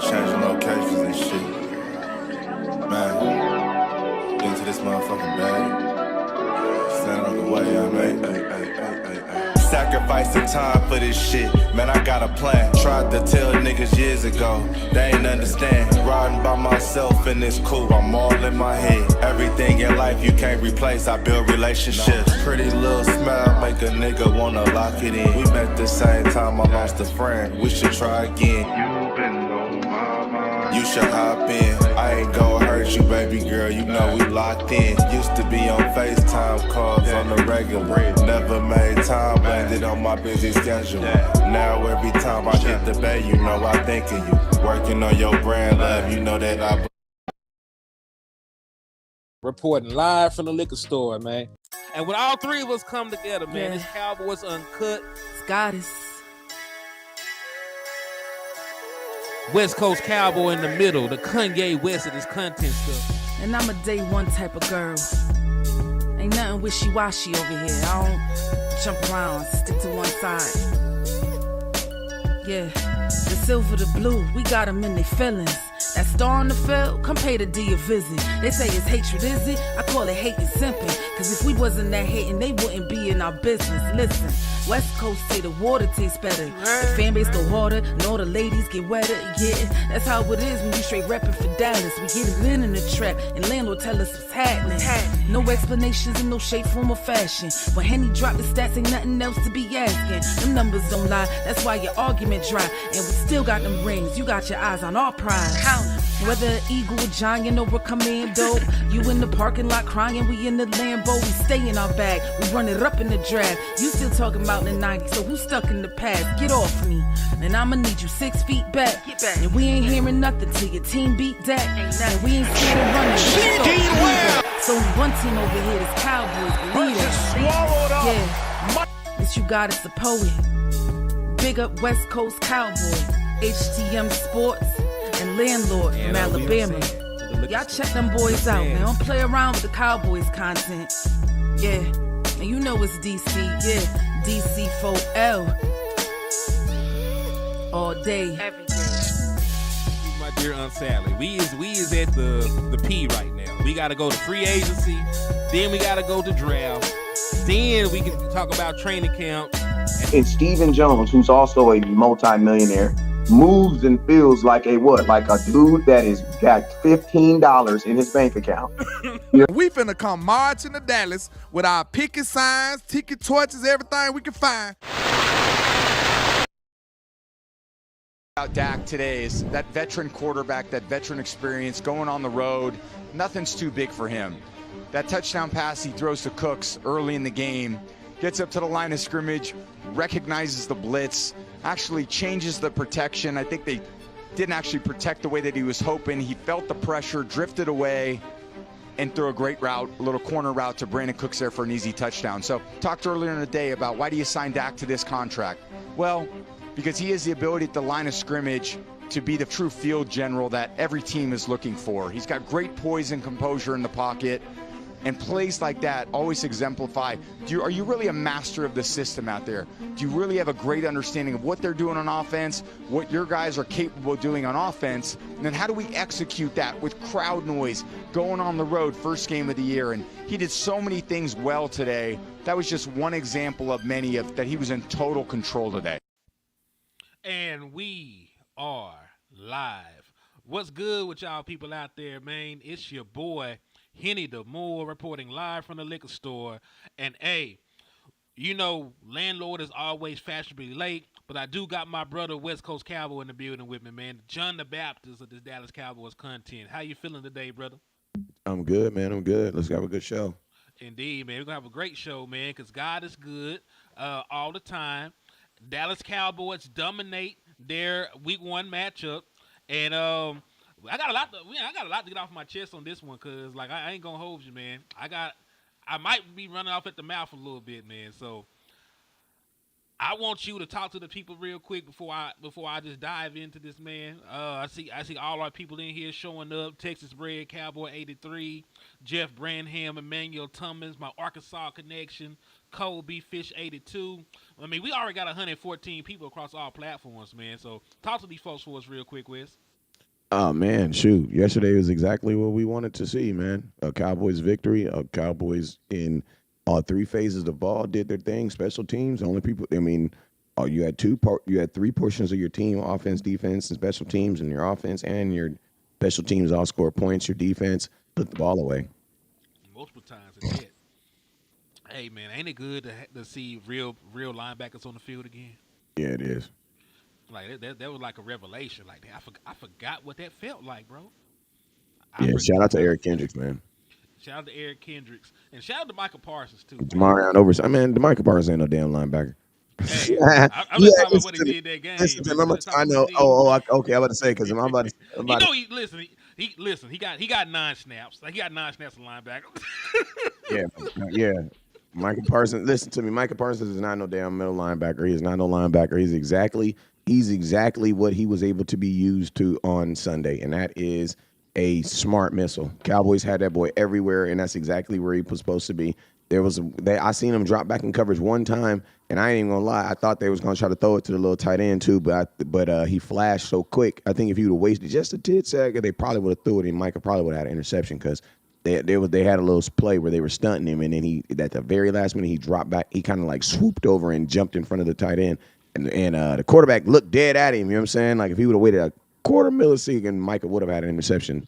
changing locations and shit. Man, get into this motherfucking bag. Stand on the way, I made. Sacrificing time for this shit. Man, I got a plan. Tried to tell niggas years ago. They ain't understand. Riding by myself and it's cool. I'm all in my head. Everything in life you can't replace. I build relationships. Pretty little smile make a nigga wanna lock it in. We met the same time I lost a friend. We should try again. You've been on my mind. You should hop in. I ain't gonna hurt you, baby girl. You know we locked in. Used to be on FaceTime calls on the regular. Never made time, landed on my busy schedule. Now every time I get the bay, you know I think of you. Working on your brand, love, you know that I... Reporting live from the liquor store, man. And when all three of us come together, man, it's Cowboys Uncut. It's Goddess. West Coast Cowboy in the middle, the Kanye West of this content stuff. And I'm a day one type of girl. Ain't nothing wishy-washy over here. I don't jump around, stick to one side. Yeah, the silver, the blue, we got them in their feelings. That star on the field, come pay the D a visit. They say it's hatred, is it? I call it hate and simping. Cause if we wasn't that hating, they wouldn't be in our business. Listen, West Coast say the water tastes better. The fan base go harder, and all the ladies get wetter. Yeah, that's how it is when you straight reppin' for Dallas. We get it in the trap, and landlord tell us what's happening. No explanations in no shape, form, or fashion. When Henny drop the stats, ain't nothing else to be asking. Them numbers don't lie, that's why your argument dry. And we still got them rings, you got your eyes on our prize. Whether an eagle, a giant, or a commando, you in the parking lot crying, we in the Lambo, we stay in our bag, we run it up in the draft. You still talking about the 90s, so who's stuck in the past? Get off me, and I'ma need you 6 feet back. And we ain't hearing nothing till your team beat that. And we ain't scared of running. So one team over here is Cowboys, believe that. Yeah, this you got is the poet. Big up West Coast Cowboys, HTM Sports, and Landlord from Alabama. Y'all check them boys out, man. Don't play around with the Cowboys content. Yeah, and you know it's DC. Yeah, DC 4L. All day, every day. My dear Aunt Sally, we is at the P right now. We gotta go to free agency, then we gotta go to draft, then we can talk about training camp. And Stephen Jones, who's also a multi-millionaire, moves and feels like a what? Like a dude that is got $15 in his bank account. We finna come marching to Dallas with our picket signs, ticket torches, everything we can find. About Dak today is that veteran quarterback, that veteran experience, going on the road. Nothing's too big for him. That touchdown pass he throws to Cooks early in the game, gets up to the line of scrimmage, recognizes the blitz, actually changes the protection. I think they didn't actually protect the way that he was hoping. He felt the pressure, drifted away, and threw a great route, a little corner route to Brandon Cooks there for an easy touchdown. So talked earlier in the day about why do you sign Dak to this contract? Well, because he has the ability at the line of scrimmage to be the true field general that every team is looking for. He's got great poise and composure in the pocket. And plays like that always exemplify, are you really a master of the system out there? Do you really have a great understanding of what they're doing on offense, what your guys are capable of doing on offense, and then how do we execute that with crowd noise, going on the road, first game of the year? And he did so many things well today. That was just one example of many of that he was in total control today. And we are live. What's good with y'all people out there, man? It's your boy, Henny the Moore, reporting live from the liquor store. And hey, you know, Landlord is always fashionably late, but I do got my brother West Coast Cowboy in the building with me, man. John the Baptist of this Dallas Cowboys content. How you feeling today, brother? I'm good, man. I'm good. Let's have a good show. Indeed, man. We're going to have a great show, man, because God is good all the time. Dallas Cowboys dominate their week 1 matchup. And I got a lot to get off my chest on this one, cause like I ain't gonna hold you, man. I might be running off at the mouth a little bit, man. So I want you to talk to the people real quick before I just dive into this, man. I see all our people in here showing up. Texas Bred Cowboy 83, Jeff Branham, Emmanuel Thomas, my Arkansas connection, Kobe Fish 82. I mean, we already got 114 people across all platforms, man. So talk to these folks for us real quick, Wes. Oh man, shoot! Yesterday was exactly what we wanted to see, man. A Cowboys victory. A Cowboys in all three phases of the ball did their thing. Special teams. Only people. I mean, you had you had three portions of your team: offense, defense, and special teams. And your offense and your special teams all score points. Your defense took the ball away. Multiple times at that. Hey man, ain't it good to see real linebackers on the field again? Yeah, it is. Like that was like a revelation. Like I forgot what that felt like, bro. Yeah, shout out to Eric Kendricks, man. Shout out to Eric Kendricks and shout out to Michael Parsons too. Jamarian Overshown. I mean, DeMichael Parsons ain't no damn linebacker. Hey, I'm Yeah, just talking about listen what he to me. did that game. Listen to man. me. I'm just talking I about know. what he did. Okay. I'm about to say because I'm about to. You know, he got 9 snaps. Like he got 9 snaps of linebacker. Yeah. Michael Parsons. Listen to me. Michael Parsons is not no damn middle linebacker. He is not no linebacker. He's exactly what he was able to be used to on Sunday, and that is a smart missile. Cowboys had that boy everywhere, and that's exactly where he was supposed to be. I seen him drop back in coverage one time, and I ain't even gonna lie. I thought they was gonna try to throw it to the little tight end too, but he flashed so quick. I think if he would have wasted just a tit second, they probably would have threw it, and Michael probably would have had an interception because they had a little play where they were stunting him, and then he at the very last minute he dropped back. He kind of like swooped over and jumped in front of the tight end, and the quarterback looked dead at him. You know what I'm saying? Like if he would have waited a quarter millisecond, Michael would have had an interception.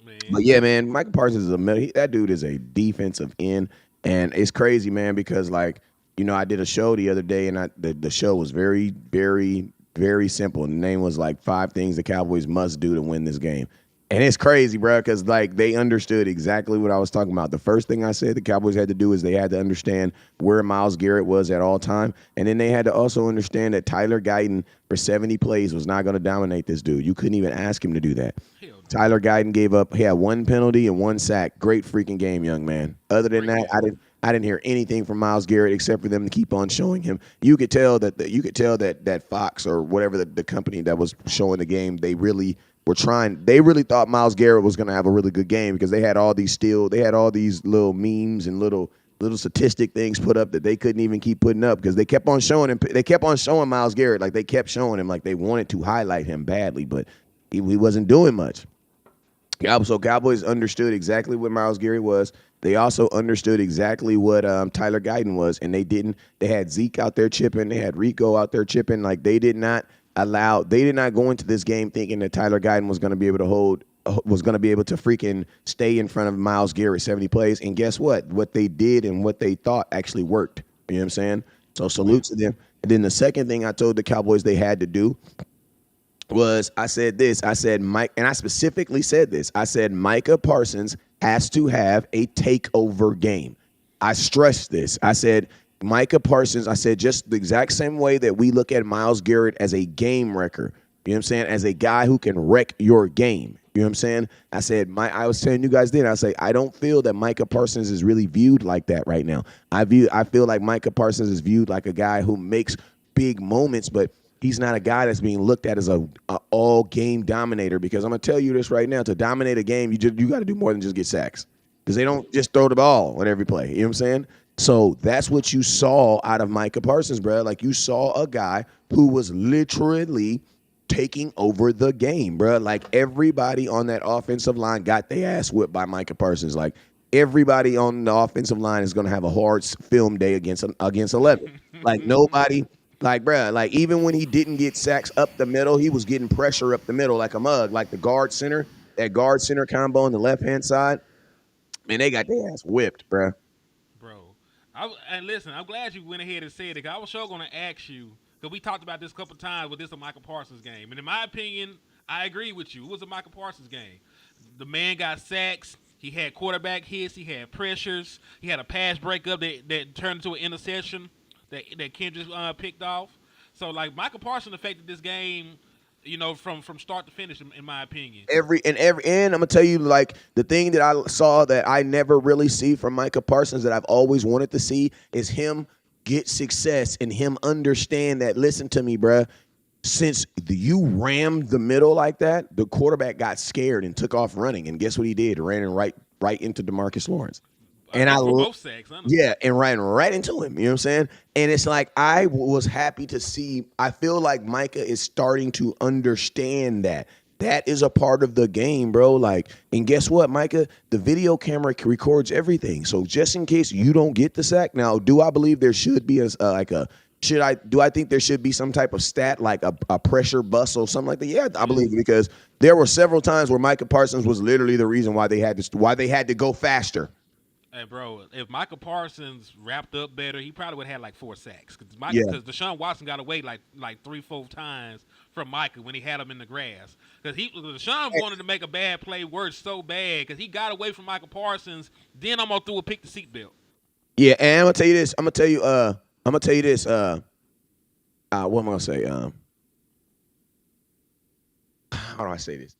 Man. But yeah, man, Michael Parsons is that dude is a defensive end, and it's crazy, man, because like I did a show the other day, and the show was very, very, very simple. And the name was like 5 things the Cowboys must do to win this game. And it's crazy, bro, because like they understood exactly what I was talking about. The first thing I said the Cowboys had to do is they had to understand where Myles Garrett was at all time, and then they had to also understand that Tyler Guyton for 70 plays was not going to dominate this dude. You couldn't even ask him to do that. Hell no. Tyler Guyton he had 1 penalty and 1 sack. Great freaking game, young man. Other than that, I didn't hear anything from Myles Garrett except for them to keep on showing him. You could tell that Fox or whatever the company that was showing the game, they really thought Myles Garrett was going to have a really good game because they had all these little memes and little statistic things put up that they couldn't even keep putting up because they kept on showing him. They kept on showing Myles Garrett, like they kept showing him, like they wanted to highlight him badly, but he wasn't doing much. So Cowboys understood exactly what Myles Garrett was. They also understood exactly what Tyler Guyton was, and they had Zeke out there chipping, they had Rico out there chipping. Like they did not go into this game thinking that Tyler Guyton was going to be able to freaking stay in front of Myles Garrett 70 plays. And guess what? What they did and what they thought actually worked. You know what I'm saying? So salute to them. And then the second thing I told the Cowboys they had to do was I said Mike, and I specifically said this. I said Micah Parsons has to have a takeover game. I stressed this. I said Micah Parsons, just the exact same way that we look at Myles Garrett as a game wrecker. You know what I'm saying? As a guy who can wreck your game. You know what I'm saying? I said, I was telling you guys then, I don't feel that Micah Parsons is really viewed like that right now. I feel like Micah Parsons is viewed like a guy who makes big moments, but he's not a guy that's being looked at as a all game dominator, because I'm going to tell you this right now. To dominate a game, you got to do more than just get sacks, because they don't just throw the ball on every play. You know what I'm saying? So that's what you saw out of Micah Parsons, bro. Like you saw a guy who was literally taking over the game, bro. Like everybody on that offensive line got their ass whipped by Micah Parsons. Like everybody on the offensive line is going to have a hard film day against 11. Like nobody, like, bro, like even when he didn't get sacks up the middle, he was getting pressure up the middle like a mug, like the guard center combo on the left-hand side. Man, they got their ass whipped, bro. And listen, I'm glad you went ahead and said it, because I was sure going to ask you, because we talked about this a couple times with this a Michael Parsons game. And in my opinion, I agree with you. It was a Michael Parsons game. The man got sacks. He had quarterback hits. He had pressures. He had a pass breakup that turned into an interception that Kendrick picked off. So, like, Michael Parsons affected this game, from start to finish, in my opinion. And I'm gonna tell you, like, the thing that I saw that I never really see from Micah Parsons that I've always wanted to see is him get success and him understand that. Listen to me, bruh. Since you rammed the middle like that, the quarterback got scared and took off running. And guess what he did? Ran right into DeMarcus Lawrence. And both sacks, honestly. Yeah, and ran right into him. You know what I'm saying? And it's like I was happy to see. I feel like Micah is starting to understand that. That is a part of the game, bro. Like, and guess what, Micah? The video camera records everything. So just in case you don't get the sack, now, do I believe there should be do I think there should be some type of stat like a pressure bust or something like that? Yeah, I believe it, because there were several times where Micah Parsons was literally the reason why they had to go faster. Hey, bro, if Michael Parsons wrapped up better, he probably would have had like 4 sacks. Because Deshaun Watson got away like 3-4 times from Micah when he had him in the grass. Because Deshaun wanted to make a bad play worse so bad because he got away from Michael Parsons. Then I'm gonna throw a pick the seatbelt. Yeah, and I'm gonna tell you this. What am I gonna say? How do I say this?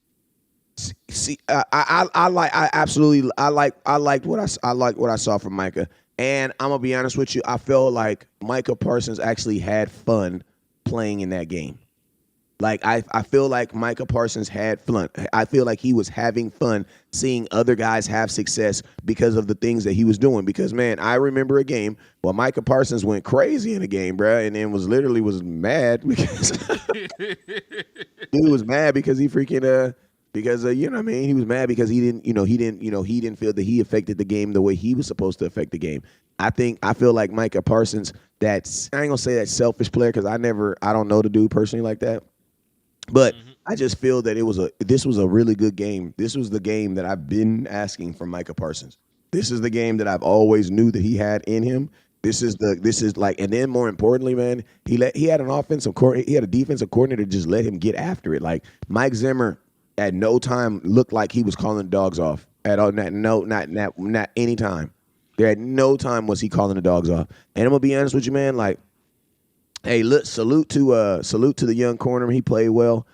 See, I liked what I saw from Micah, and I'm gonna be honest with you. I felt like Micah Parsons actually had fun playing in that game. Like I feel like Micah Parsons had fun. I feel like he was having fun seeing other guys have success because of the things that he was doing. Because man, I remember a game where Micah Parsons went crazy in a game, bro, and then was mad because he was mad because he freaking you know what I mean, he was mad because he didn't feel that he affected the game the way he was supposed to affect the game. I feel like Micah Parsons, I ain't gonna say that selfish player because I don't know the dude personally like that. But I just feel that this was a really good game. This was the game that I've been asking from Micah Parsons. This is the game that I've always knew that he had in him. And then more importantly, man, he had a defensive coordinator just let him get after it. Like Mike Zimmer at no time looked like he was calling the dogs off at all. Not any time. There at no time was he calling the dogs off. And I'm gonna be honest with you, man. Like, hey, look, salute to the young corner. He played well.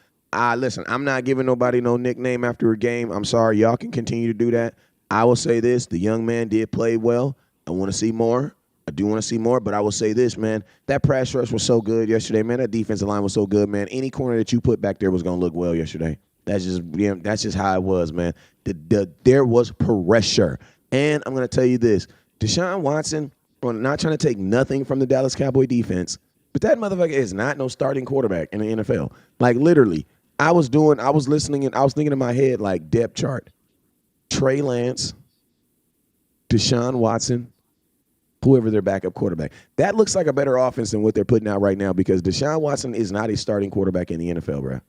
Listen, I'm not giving nobody no nickname after a game. I'm sorry. Y'all can continue to do that. I will say this: the young man did play well. I want to see more. I do want to see more, but I will say this, man. That pass rush was so good yesterday, man. That defensive line was so good, man. Any corner that you put back there was gonna look well yesterday. That's just how it was, man. There was pressure. And I'm going to tell you this. Deshaun Watson, I'm not trying to take nothing from the Dallas Cowboy defense, but that motherfucker is not no starting quarterback in the NFL. Like, literally, I was listening, and I was thinking in my head, like, depth chart. Trey Lance, Deshaun Watson, whoever their backup quarterback. That looks like a better offense than what they're putting out right now because Deshaun Watson is not a starting quarterback in the NFL, bro.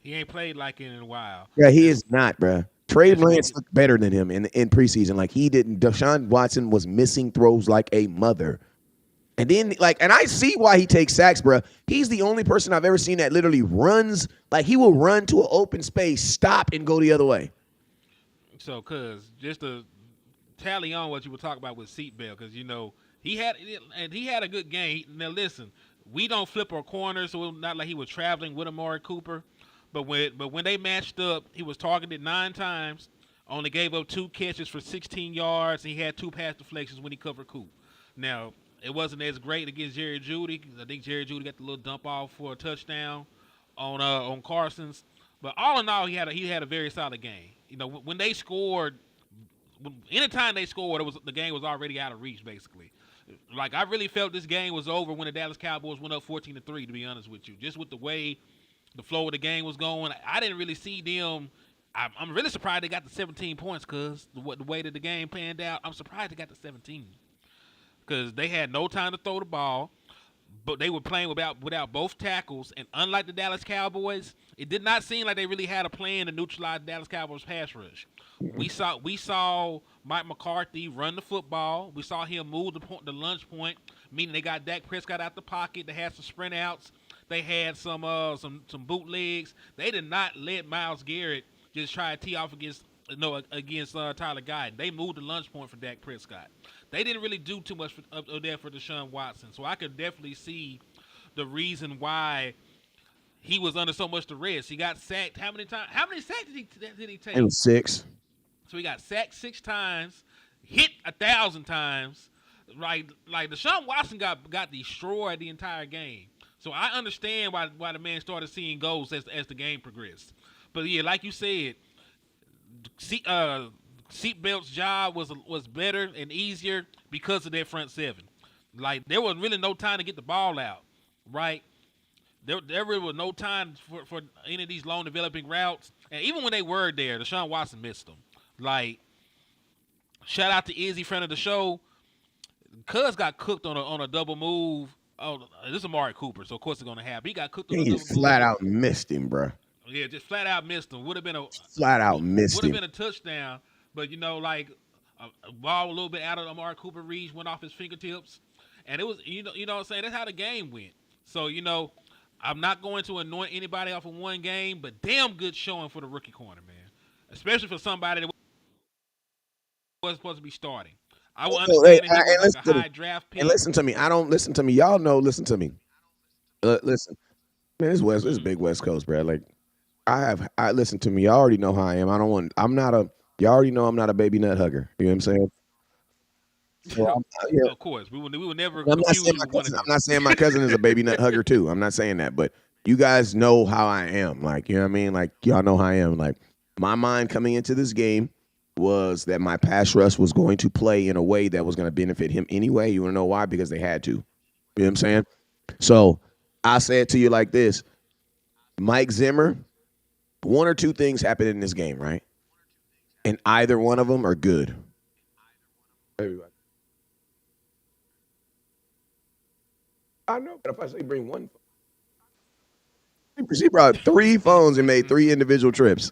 He ain't played like it in a while. Yeah, he is not, bro. Trey Lance looked better than him in preseason. Like, he didn't. Deshaun Watson was missing throws like a mother. And then, and I see why he takes sacks, bro. He's the only person I've ever seen that literally runs. Like, he will run to an open space, stop, and go the other way. So, just to tally on what you were talking about with seatbelt, because, he had a good game. Now, listen, we don't flip our corners, so it's not like he was traveling with Amari Cooper. But when they matched up, he was targeted 9 times, only gave up 2 catches for 16 yards, and he had 2 pass deflections when he covered Coop. Now, it wasn't as great against Jerry Jeudy. I think Jerry Jeudy got the little dump off for a touchdown on Carson's. But all in all, he had a very solid game. When they scored, anytime they scored, the game was already out of reach, basically. Like, I really felt this game was over when the Dallas Cowboys went up 14-3, to be honest with you. Just with the way the flow of the game was going, I didn't really see them. I'm really surprised they got the 17 points because the way that the game panned out, I'm surprised they got the 17 because they had no time to throw the ball, but they were playing without both tackles. And unlike the Dallas Cowboys, it did not seem like they really had a plan to neutralize the Dallas Cowboys pass rush. We saw Mike McCarthy run the football. We saw him move the lunge point, meaning they got Dak Prescott out the pocket. They had some sprint outs. They had some bootlegs. They did not let Myles Garrett just try to tee off against Tyler Guyton. They moved the lunch point for Dak Prescott. They didn't really do too much of that for Deshaun Watson. So I could definitely see the reason why he was under so much duress. He got sacked how many times? How many sacks did he take? It was 6. So he got sacked 6 times, hit 1,000 times. Like Deshaun Watson got destroyed the entire game. So I understand why the man started seeing goals as the game progressed. But yeah, like you said, Seatbelt's job was better and easier because of their front 7. Like, there was really no time to get the ball out, right? there really was no time for any of these long developing routes. And even when they were there, Deshaun Watson missed them. Like, shout out to Izzy, friend of the show. Cuz got cooked on a double move. Oh, this is Amari Cooper, so of course it's gonna happen. He got cooked on a He double just flat move. out missed him, bro. Yeah, just flat out missed him. Would have been a touchdown, but like a ball a little bit out of Amari Cooper reach, went off his fingertips, and it was what I'm saying. That's how the game went. So I'm not going to anoint anybody off of one game, but damn good showing for the rookie corner, man. Especially for somebody that was supposed to be starting. I will understand that he was like a high draft pick. And listen to me. I don't listen to me. Y'all know. Listen to me. Listen, man. This is big West Coast, bro. Like I listen to me. Y'all already know how I am. Y'all already know I'm not a baby nut hugger. You know what I'm saying? So Of course, we will never I'm not confuse saying you my with one of cousin. them. I'm not saying my cousin is a baby nut hugger too. I'm not saying that, but you guys know how I am. Like, you know what I mean? Like, y'all know how I am. Like, my mind coming into this game was that my pass rush was going to play in a way that was going to benefit him anyway. You want to know why? Because they had to. You know what I'm saying? So I say it to you like this. Mike Zimmer, one or two things happened in this game, right? And either one of them are good. Everybody. I know, but if I say bring one, she brought 3 phones and made 3 individual trips.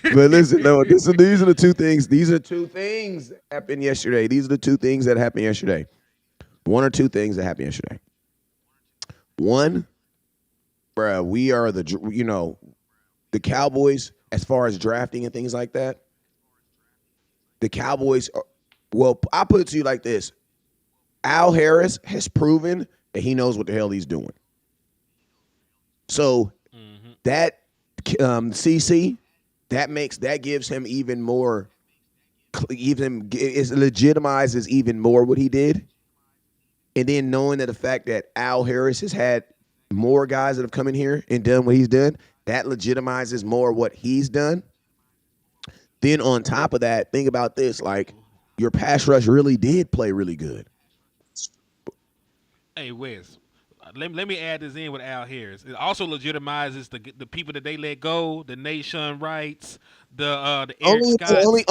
But listen, no, these are the 2 things. These are 2 things that happened yesterday. These are the 2 things that happened yesterday. 1 or 2 things that happened yesterday. 1, bruh, we are the Cowboys, as far as drafting and things like that. The Cowboys are, well, I'll put it to you like this. Al Harris has proven that he knows what the hell he's doing. So that CC, that gives him even more, it legitimizes even more what he did. And then knowing that the fact that Al Harris has had more guys that have come in here and done what he's done, that legitimizes more what he's done. Then on top of that, think about this, like, your pass rush really did play really good. Hey, Wes, let me add this in with Al Harris. It also legitimizes the people that they let go, the Nation Wrights, the Eric Scott. Only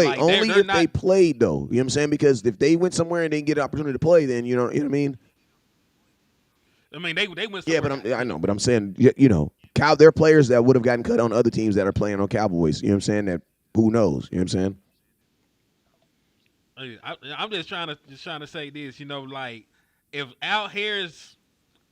Like, only they're if not, they played though. You know what I'm saying? Because if they went somewhere and didn't get an opportunity to play, then you know what I mean. I mean, they went. Yeah, but I'm saying there are players that would have gotten cut on other teams that are playing on Cowboys. You know what I'm saying? That who knows? You know what I'm saying? I'm just trying to say this. Like, if Al Harris,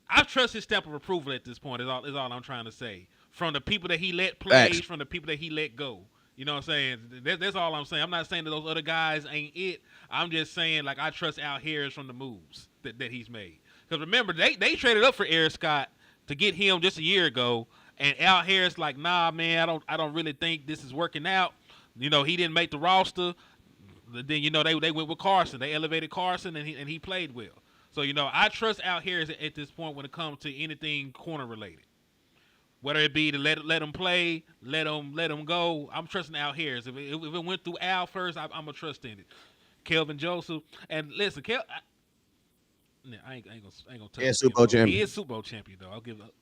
I trust his stamp of approval at this point. Is all I'm trying to say. From the people that he let play, Facts. from the people that he let go. You know what I'm saying? That's all I'm saying. I'm not saying that those other guys ain't it. I'm just saying, like, I trust Al Harris from the moves that he's made. Because remember, they traded up for Eric Scott to get him just a year ago, and Al Harris like, nah, man, I don't really think this is working out. He didn't make the roster. Then they went with Carson. They elevated Carson, and he played well. So I trust Al Harris at this point when it comes to anything corner related. Whether it be to let him play, let him go, I'm trusting Al Harris. If it went through Al first, I'm gonna trust in it. Kelvin Joseph, and listen, I ain't gonna touch him. Super Bowl champion. He is Super Bowl champion though. I'll give up.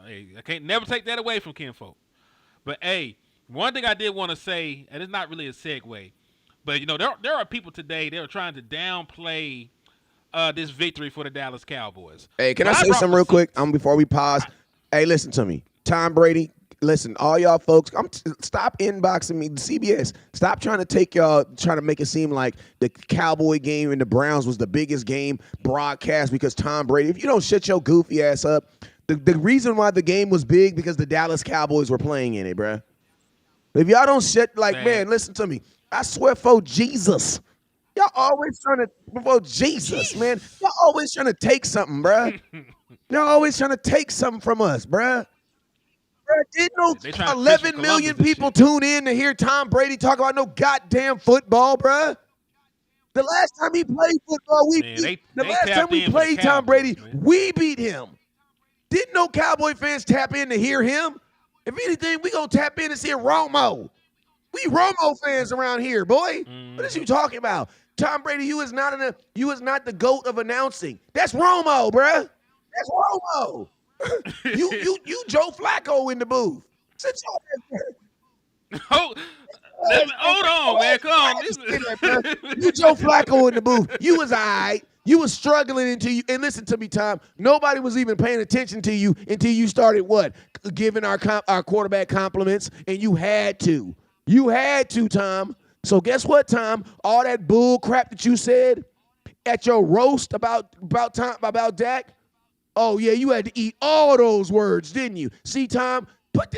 Hey, I can't never take that away from Kinfolk. But hey, one thing I did want to say, and it's not really a segue, but there are people today that are trying to downplay this victory for the Dallas Cowboys. Hey, can I say something real quick? Before we pause. Hey, listen to me. Tom Brady, listen, all y'all folks, stop inboxing me, CBS. Stop trying to make it seem like the Cowboy game and the Browns was the biggest game broadcast because Tom Brady. If you don't shut your goofy ass up, the reason why the game was big because the Dallas Cowboys were playing in it, bruh. If y'all don't shut, man, listen to me. I swear for Jesus. Y'all always trying to, before Jesus, man. Y'all always trying to take something, bruh. Y'all always trying to take something from us, bruh. Didn't no 11 million people tune in to hear Tom Brady talk about no goddamn football, bruh? The last time he played football, Tom Brady, we beat him. Didn't no Cowboy fans tap in to hear him? If anything, we gonna tap in and see Romo. We Romo fans around here, boy. Mm-hmm. What is you talking about? Tom Brady, you is not the GOAT of announcing. That's Romo, bruh. That's Romo. you Joe Flacco in the booth. Sit Hold on, man. Come on. you Joe Flacco in the booth. You was all right. You was struggling until you, and listen to me, Tom. Nobody was even paying attention to you until you started what? Giving our quarterback compliments, and you had to. You had to, Tom. So guess what, Tom? All that bull crap that you said at your roast about Dak. Oh yeah, you had to eat all those words, didn't you? See, Tom, get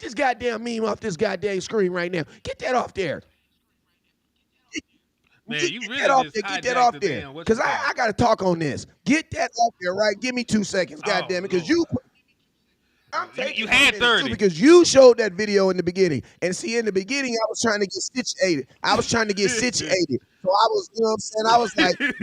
this goddamn meme off this goddamn screen right now. Get that off there. Man, you really get off just there. Get that off there. Because I got to talk on this. Get that off there, right? Give me 2 seconds, goddamn it. Because you had 30. Because you showed that video in the beginning. And see, in the beginning, I was trying to get situated. So I was, you know what I'm saying? I was like, but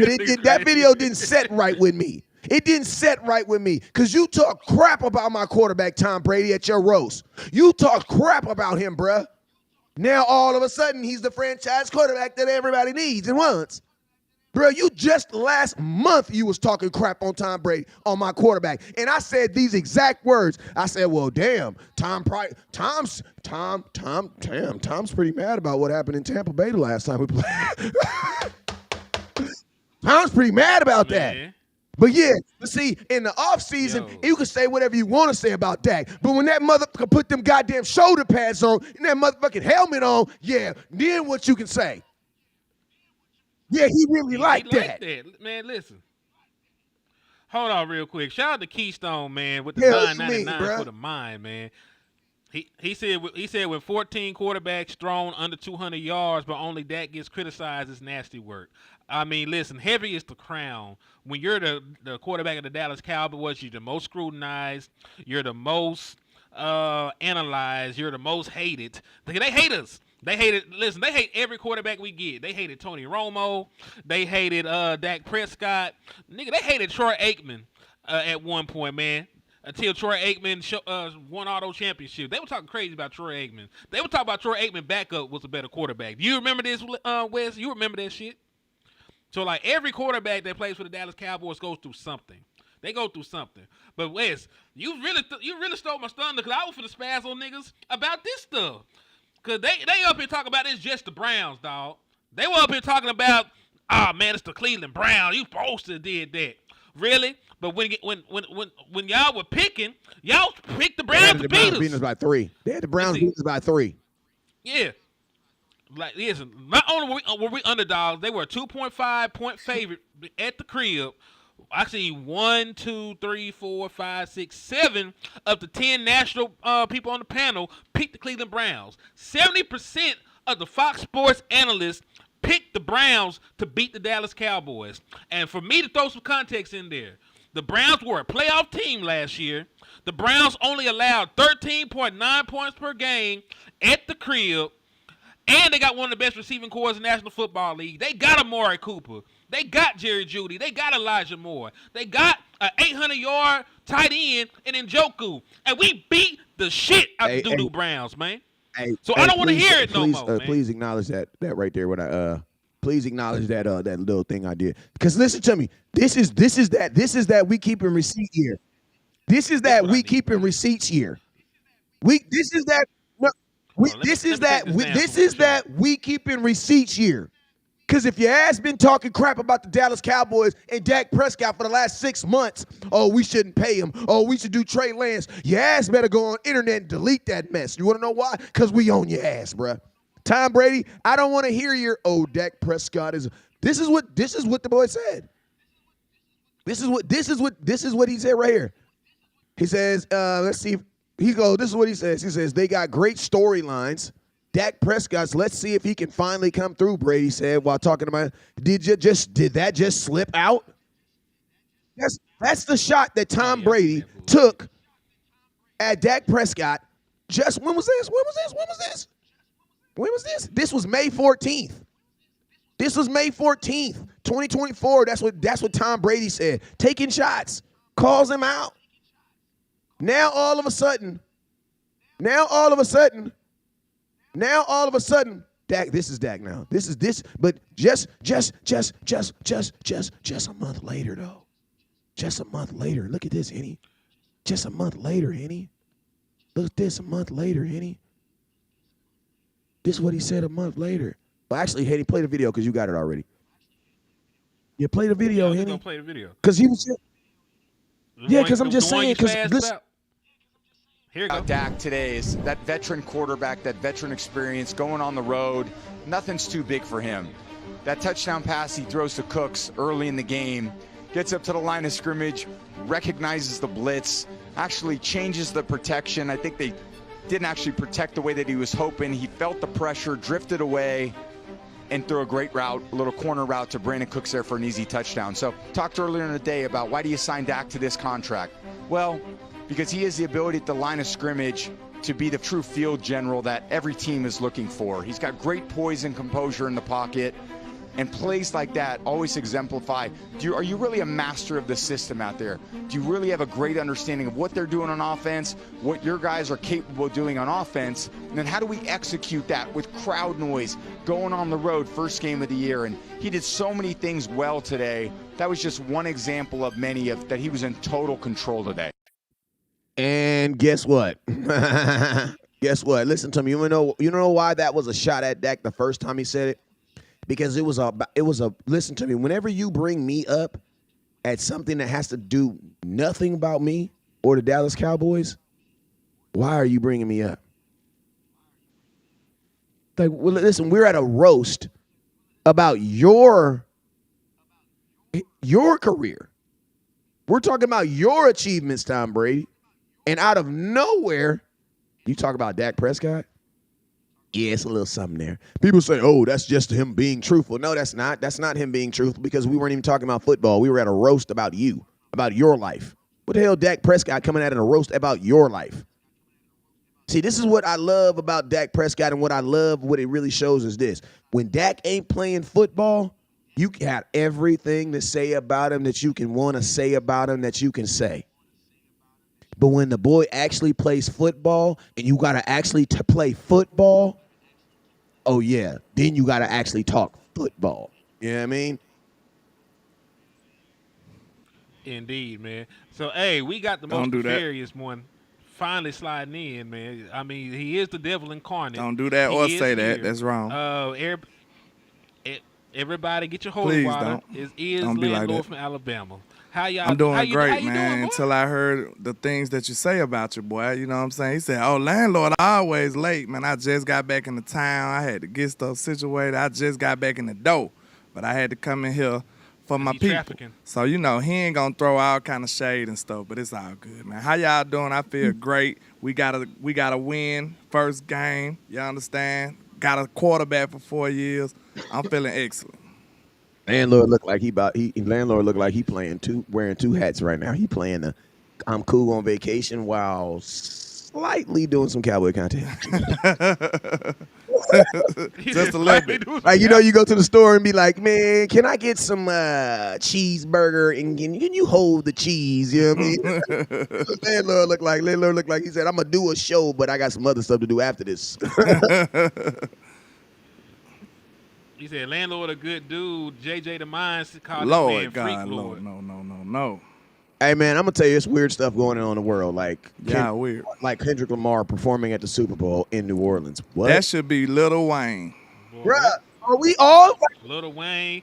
that video didn't set right with me. It didn't set right with me because you talk crap about my quarterback, Tom Brady, at your roast. You talk crap about him, bruh. Now, all of a sudden, he's the franchise quarterback that everybody needs and wants. Bro, you just last month you was talking crap on Tom Brady, on my quarterback. And I said these exact words. I said, well, damn, Tom's pretty mad about what happened in Tampa Bay the last time we played. Tom's pretty mad about that. But yeah, see, in the offseason, you can say whatever you want to say about Dak. But when that motherfucker put them goddamn shoulder pads on and that motherfucking helmet on, yeah, then what you can say? Yeah, he really liked that. Man, listen. Hold on real quick. Shout out to Keystone, man, with the $9.99 for the mind, man. He said with 14 quarterbacks thrown under 200 yards, but only Dak gets criticized as nasty work. I mean, listen, heavy is the crown. When you're the quarterback of the Dallas Cowboys, you're the most scrutinized. You're the most analyzed. You're the most hated. They hate us. They hated. Listen, they hate every quarterback we get. They hated Tony Romo. They hated Dak Prescott. Nigga, they hated Troy Aikman at one point, man. Until Troy Aikman won all those championships. They were talking crazy about Troy Aikman. They were talking about Troy Aikman backup was a better quarterback. Do you remember this, Wes? You remember that shit? So, like, every quarterback that plays for the Dallas Cowboys goes through something. They go through something. But, Wes, you really stole my thunder because I was for the spaz on niggas about this stuff. Because they up here talking about it's just the Browns, dog. They were up here talking about, man, it's the Cleveland Browns. You supposed to have did that. Really? But when y'all were picking, y'all picked the Browns to beat us. Beating us by 3. They had the Browns beating us by 3. Yeah. Like, listen, not only were we underdogs, they were a 2.5 point favorite at the crib. Actually, 1, 2, 3, 4, 5, 6, 7 of the 10 national people on the panel picked the Cleveland Browns. 70% of the Fox Sports analysts picked the Browns to beat the Dallas Cowboys. And for me to throw some context in there, the Browns were a playoff team last year. The Browns only allowed 13.9 points per game at the crib. And they got one of the best receiving corps in the National Football League. They got Amari Cooper. They got Jerry Jeudy. They got Elijah Moore. They got an 800-yard tight end in Njoku. And we beat the shit out of the Doo-Doo Browns, man. So I don't want to hear it no more, man. Please acknowledge that right there. Please acknowledge that that little thing I did. Because listen to me. This is that we keeping receipt here. This is that we keeping receipts here. This is that we keeping receipts here. Because if your ass been talking crap about the Dallas Cowboys and Dak Prescott for the last 6 months, oh, we shouldn't pay him. Oh, we should do Trey Lance. Your ass better go on internet and delete that mess. You want to know why? Because we own your ass, bruh. Tom Brady, I don't want to hear your, Dak Prescott is. This is what the boy said. This is what he said right here. He says, let's see. This is what he says. He says, they got great storylines. Dak Prescott's, let's see if he can finally come through, Brady said while talking about, did that just slip out? That's the shot that Tom Brady took at Dak Prescott. Just, when was this? This was May 14th. This was May 14th, 2024. That's what Tom Brady said. Taking shots, calls him out. Now all of a sudden, Now all of a sudden, Dak, this is Dak now. This is this, but just a month later though. Just a month later. Look at this, Henny. Just a month later, Henny. Look at this, a month later, Henny. This is what he said a month later. Well, actually, Henny, play the video because you got it already. You play the video, I'm Henny. gonna play the video. Because he was. Yeah, because I'm just saying. Because here you go. Dak today is that veteran quarterback, that veteran experience, going on the road. Nothing's too big for him. That touchdown pass he throws to Cooks early in the game, gets up to the line of scrimmage, recognizes the blitz, actually changes the protection. I think they didn't actually protect the way that he was hoping. He felt the pressure, drifted away, and threw a great route, a little corner route to Brandon Cooks there for an easy touchdown. So talked earlier in the day about why do you sign Dak to this contract? Well, because he has the ability at the line of scrimmage to be the true field general that every team is looking for. He's got great poise and composure in the pocket, and plays like that always exemplify, are you really a master of the system out there? Do you really have a great understanding of what they're doing on offense, what your guys are capable of doing on offense, and then how do we execute that with crowd noise, going on the road, first game of the year? And he did so many things well today. That was just one example of many of that he was in total control today. And guess what? Guess what? Listen to me. You know why that was a shot at Dak the first time he said it? Because it was a listen to me. Whenever you bring me up at something that has to do nothing about me or the Dallas Cowboys, why are you bringing me up? Like, well, listen, we're at a roast about your career. We're talking about your achievements, Tom Brady. And out of nowhere, you talk about Dak Prescott? Yeah, it's a little something there. People say, oh, that's just him being truthful. No, that's not. That's not him being truthful because we weren't even talking about football. We were at a roast about you, about your life. What the hell, Dak Prescott coming at a roast about your life? See, this is what I love about Dak Prescott, and what I love, what it really shows is this. When Dak ain't playing football, you got everything to say about him that you can want to say about him that you can say. But when the boy actually plays football and you got to actually play football, oh, yeah, then you got to actually talk football. You know what I mean? Indeed, man. So, hey, we got the most nefarious one finally sliding in, man. I mean, he is the devil incarnate. Don't do that or say that. That's wrong. Everybody get your holy water. Please Is don't be like landlord that. from Alabama. How y'all? I'm doing how you, great, how you man, doing, until I heard the things that you say about your boy. You know what I'm saying? He said, oh, landlord always late, man. I just got back in the town. I had to get stuff situated. I just got back in the door. But I had to come in here for my people. Trafficking. So, you know, he ain't going to throw all kind of shade and stuff, but it's all good, man. How y'all doing? I feel great. We got a win first game. You understand? Got a quarterback for 4 years. I'm feeling excellent. Landlord look like he wearing two hats right now. He playing the I'm cool on vacation while slightly doing some cowboy content. Just a little bit. Like, you know, you go to the store and be like, man, can I get some cheeseburger and can you hold the cheese? You know what I mean? Landlord look like he said, I'm gonna do a show, but I got some other stuff to do after this. He said, landlord a good dude. JJ the Minds called Lord this man God, freak lord. No. Hey, man, I'm going to tell you, it's weird stuff going on in the world. Like, Weird. Like Kendrick Lamar performing at the Super Bowl in New Orleans. What? That should be Lil Wayne. Bruh, are we all? Lil Wayne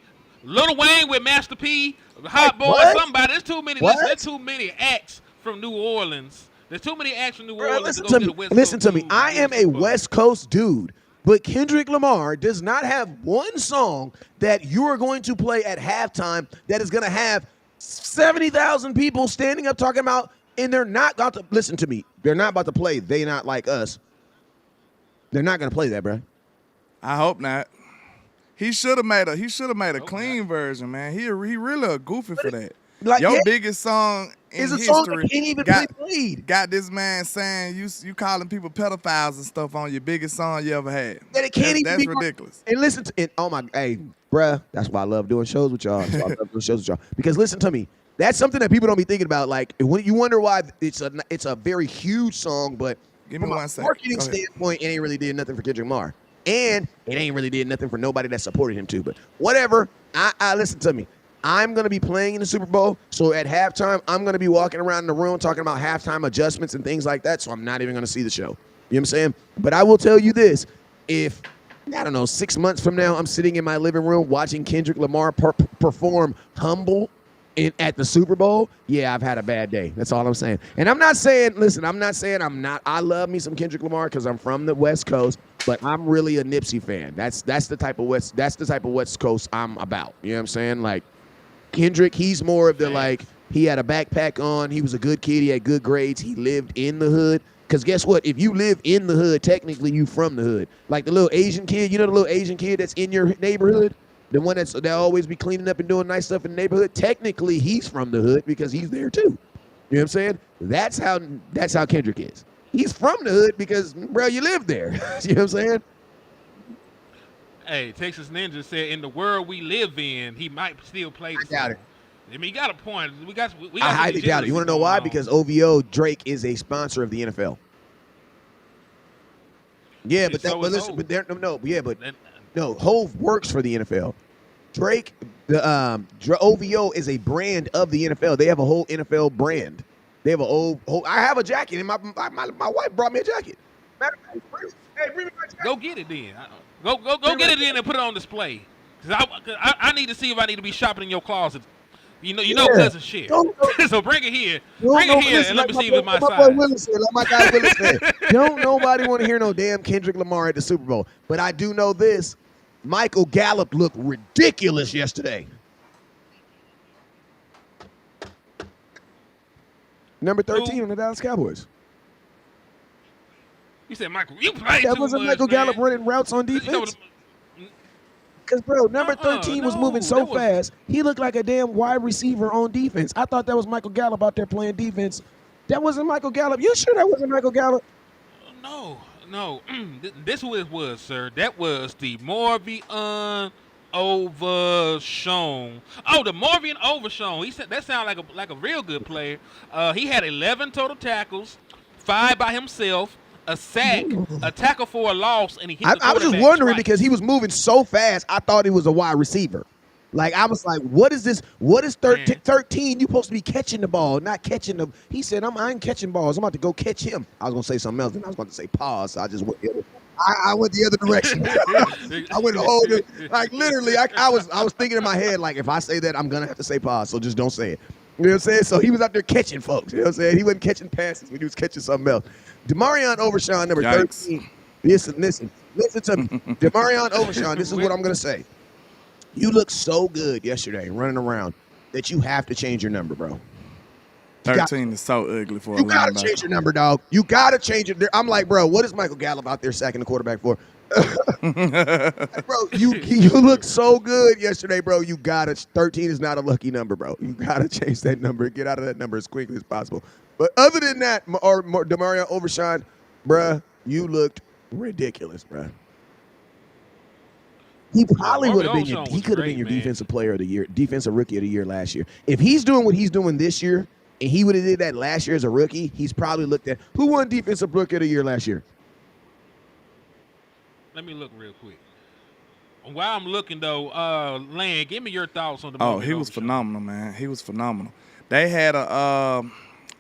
with Master P, Hot Boy, what? somebody. There's too many. What? There's too many acts from New Orleans. There's too many acts from New Bruh, Orleans to go to the West Coast. Listen to me. dude. I am a West Coast dude, but Kendrick Lamar does not have one song that you are going to play at halftime that is going to have 70,000 people standing up talking about, and they're not about to listen to me. They're not about to play They Not Like Us. They're not going to play that, bro. I hope not. He should have made a clean version, man. He really a goofy for that. Like, your biggest song in is a history song that can't even be played. Got this man saying you calling people pedophiles and stuff on your biggest song you ever had. That it can't even that's be ridiculous. And listen to it. Oh my, hey, bruh, that's why I love doing shows with y'all. Because listen to me, that's something that people don't be thinking about. Like, when you wonder why it's a very huge song, but Give me from a 1 second. marketing Go ahead. standpoint, it ain't really did nothing for Kendrick Lamar. And it ain't really did nothing for nobody that supported him too. But whatever. I listen to me. I'm going to be playing in the Super Bowl, so at halftime, I'm going to be walking around the room talking about halftime adjustments and things like that, so I'm not even going to see the show. You know what I'm saying? But I will tell you this. If, I don't know, 6 months from now, I'm sitting in my living room watching Kendrick Lamar perform Humble at the Super Bowl, yeah, I've had a bad day. That's all I'm saying. And I'm not saying, listen, I love me some Kendrick Lamar because I'm from the West Coast, but I'm really a Nipsey fan. That's the type of West Coast I'm about. You know what I'm saying? Like, Kendrick, he's more of the, like, he had a backpack on, he was a good kid, he had good grades, he lived in the hood. Because guess what? If you live in the hood, technically you from the hood. Like the little Asian kid, you know the little Asian kid that's in your neighborhood? The one that always be cleaning up and doing nice stuff in the neighborhood, technically he's from the hood because he's there too. You know what I'm saying? That's how Kendrick is. He's from the hood because, bro, you live there. You know what I'm saying? Hey, Texas Ninja said, in the world we live in, he might still play. I doubt it. I mean, he got a point. We got I highly doubt it. You want to know why? Because OVO, Drake, is a sponsor of the NFL. Yeah, but Hove works for the NFL. Drake, OVO is a brand of the NFL. They have a whole NFL brand. They have I have a jacket, and my wife brought me a jacket. Hey, bring me my jacket. Go get it then. Go get it in and put it on display. Cause I need to see if I need to be shopping in your closet. You know, cousin shit. So bring it here. Bring it here, and let me see if it's my size. Like my guy Willis said, don't nobody want to hear no damn Kendrick Lamar at the Super Bowl. But I do know this. Michael Gallup looked ridiculous yesterday. Number 13 on the Dallas Cowboys. You said Michael. You played too much, wasn't Michael Gallup running routes on defense? Because, bro, number 13 was moving so fast, he looked like a damn wide receiver on defense. I thought that was Michael Gallup out there playing defense. That wasn't Michael Gallup. You sure that wasn't Michael Gallup? No. This was it was, sir. That was the Morvion Overshown. Oh, the Morvion Overshown. He said that sounded like a real good player. He had 11 total tackles, 5 by himself, a sack, a tackle for a loss, and he hit the I was just quarterback wondering twice. because he was moving so fast, I thought he was a wide receiver. Like, I was like, what is this? What is 13? You supposed to be catching the ball, not catching the. He said, I ain't catching balls. I'm about to go catch him. I was going to say something else, and I was going to say pause, so I just went the other I went the other direction. I went the whole like literally. I was thinking in my head, like, if I say that, I'm gonna have to say pause. So just don't say it. You know what I'm saying? So he was out there catching folks. You know what I'm saying? He wasn't catching passes when he was catching something else. Demarion Overshown, number 13. Listen to me. Demarion Overshown, this is what I'm gonna say. You look so good yesterday running around that you have to change your number, bro. 13 is so ugly for a linebacker. You got to change your number, dog. You got to change it. I'm like, bro, what is Michael Gallup out there sacking the quarterback for? Bro, you look so good yesterday, bro. You got to. 13 is not a lucky number, bro. You got to change that number. Get out of that number as quickly as possible. But other than that, or Demarion Overshown, bro, you looked ridiculous, bro. He probably would have been he could have been your defensive player of the year, defensive rookie of the year last year. If he's doing what he's doing this year, and he would have did that last year as a rookie, he's probably looked at who won defensive rookie of the year last year. Let me look real quick. While I'm looking though, Land, give me your thoughts on the. Oh, he was phenomenal, man. He was phenomenal. They had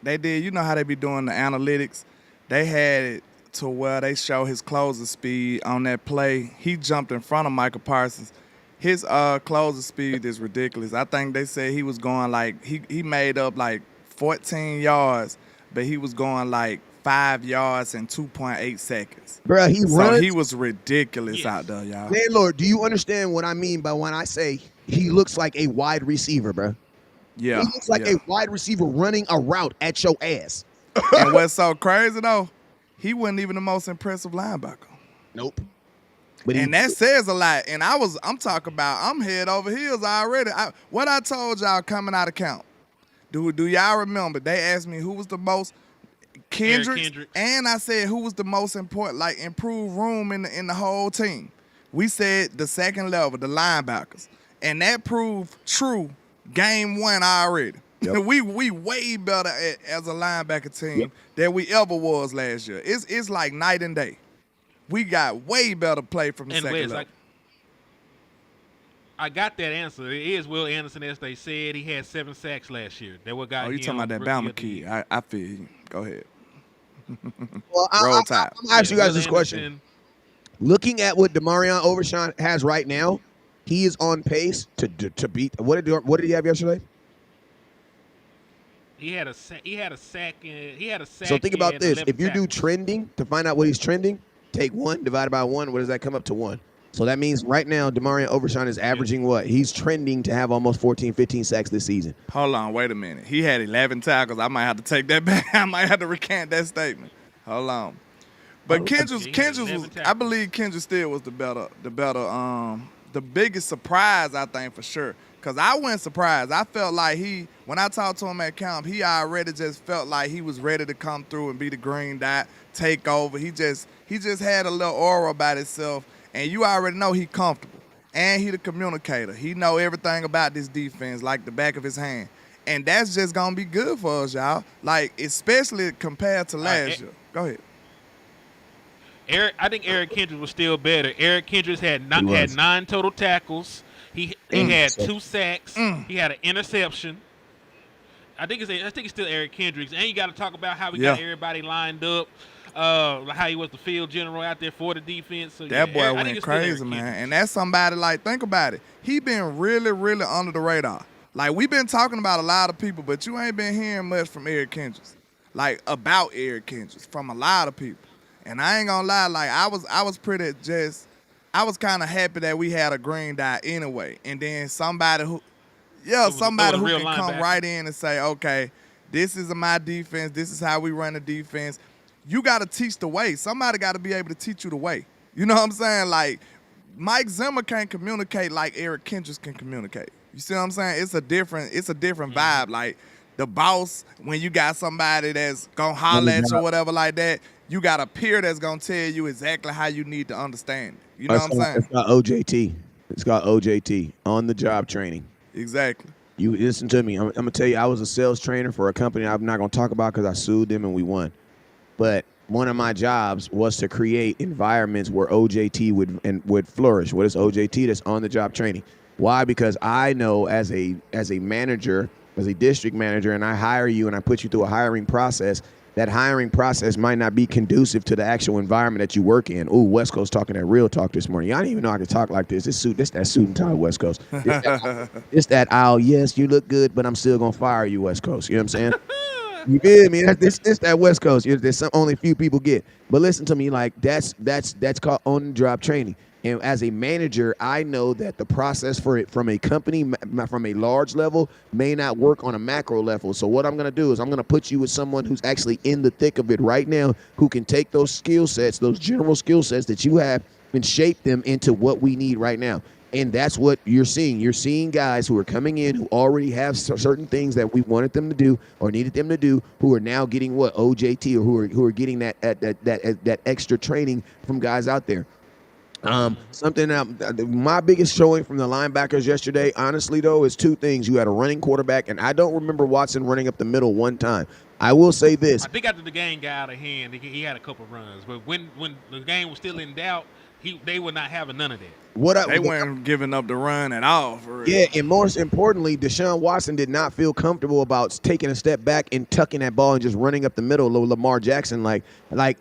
they did. You know how they be doing the analytics. They had it to where they show his closing speed on that play. He jumped in front of Michael Parsons. His closing speed is ridiculous. I think they said he was going like he made up like 14 yards, but he was going like 5 yards in 2.8 seconds. Bro, he was ridiculous out there, y'all. Landlord, do you understand what I mean by when I say he looks like a wide receiver, bro? Yeah. He looks like a wide receiver running a route at your ass. And what's so crazy though, he wasn't even the most impressive linebacker. Nope. And that says a lot. And I'm talking about I'm head over heels already. What I told y'all coming out of camp. Do y'all remember? They asked me who was the most Kendrick, and I said who was the most important, like improved room in the whole team. We said the second level, the linebackers, and that proved true game one already. Yep. we way better as a linebacker team than we ever was last year. It's like night and day. We got way better play from the And second Wes, level. I got that answer. It is Will Anderson, as they said. He had 7 sacks last year. That what got Oh, you him talking about that Rookie Bama of the kid. Year. I feel you. Go ahead. Well, Roll Tide. I'm gonna ask you guys Will this question. Anderson, Looking at what Demarion Overshawn has right now, he is on pace to beat. What did he have yesterday? He had a sack. So think about and this: 11 if you do tackles. trending to find out what he's trending, take 1 divided by 1. What does that come up to 1? So that means right now Demarion Overshawn is averaging what? He's trending to have almost 14, 15 sacks this season. Hold on, wait a minute. He had 11 tackles. I might have to take that back. I might have to recant that statement. Hold on. But Kendrick was, I believe Kendrick still was the biggest surprise, I think, for sure. Because I wasn't surprised. I felt like when I talked to him at camp, he already just felt like he was ready to come through and be the green dot, take over. He just had a little aura about himself, and you already know he comfortable. And he the communicator. He know everything about this defense like the back of his hand. And that's just going to be good for us, y'all. Like, especially compared to last year. Go ahead. I think Eric Kendricks was still better. Eric Kendricks had 9 total tackles. He had 2 sacks. He had an interception. I think it's still Eric Kendricks. And you got to talk about how we got everybody lined up. How he was the field general out there for the defense. So, that boy went crazy, man. And that's somebody, like, think about it. He been really, really under the radar. Like, we've been talking about a lot of people, but you ain't been hearing much from Eric Kendricks. Like, about Eric Kendricks from a lot of people. And I ain't gonna lie, like, I was kind of happy that we had a green dot anyway. And then somebody who can come right in and say, okay, this is my defense. This is how we run the defense. You got to teach the way. Somebody got to be able to teach you the way. You know what I'm saying? Like, Mike Zimmer can't communicate like Eric Kendricks can communicate. You see what I'm saying? It's a different vibe. Like, the boss, when you got somebody that's going to holler at you or whatever like that, you got a peer that's going to tell you exactly how you need to understand it. You know what I'm saying? It's called OJT. It's called OJT, on-the-job training. Exactly. You listen to me. I'm going to tell you, I was a sales trainer for a company I'm not going to talk about because I sued them and we won. But one of my jobs was to create environments where OJT would flourish. What is OJT? That's on-the-job training. Why? Because I know as a manager, as a district manager, and I hire you and I put you through a hiring process, that hiring process might not be conducive to the actual environment that you work in. Ooh, West Coast talking that real talk this morning. Y'all didn't even know I could talk like this. This that suit and tie, West Coast. It's that yes, you look good, but I'm still going to fire you, West Coast. You know what I'm saying? You feel me? This that West Coast. There's only a few people get. But listen to me, like, that's called on-the-job training. And as a manager, I know that the process for it from a company, from a large level, may not work on a macro level. So what I'm going to do is I'm going to put you with someone who's actually in the thick of it right now, who can take those skill sets, those general skill sets that you have, and shape them into what we need right now. And that's what you're seeing. You're seeing guys who are coming in who already have certain things that we wanted them to do or needed them to do, who are now getting what, OJT, or who are getting that extra training from guys out there. My biggest showing from the linebackers yesterday, honestly, though, is 2 things. You had a running quarterback, and I don't remember Watson running up the middle one time. I will say this. I think after the game got out of hand, he had a couple runs. But when the game was still in doubt, they were not having none of that. They weren't giving up the run at all. For real. Yeah, and most importantly, Deshaun Watson did not feel comfortable about taking a step back and tucking that ball and just running up the middle of Lamar Jackson. Like,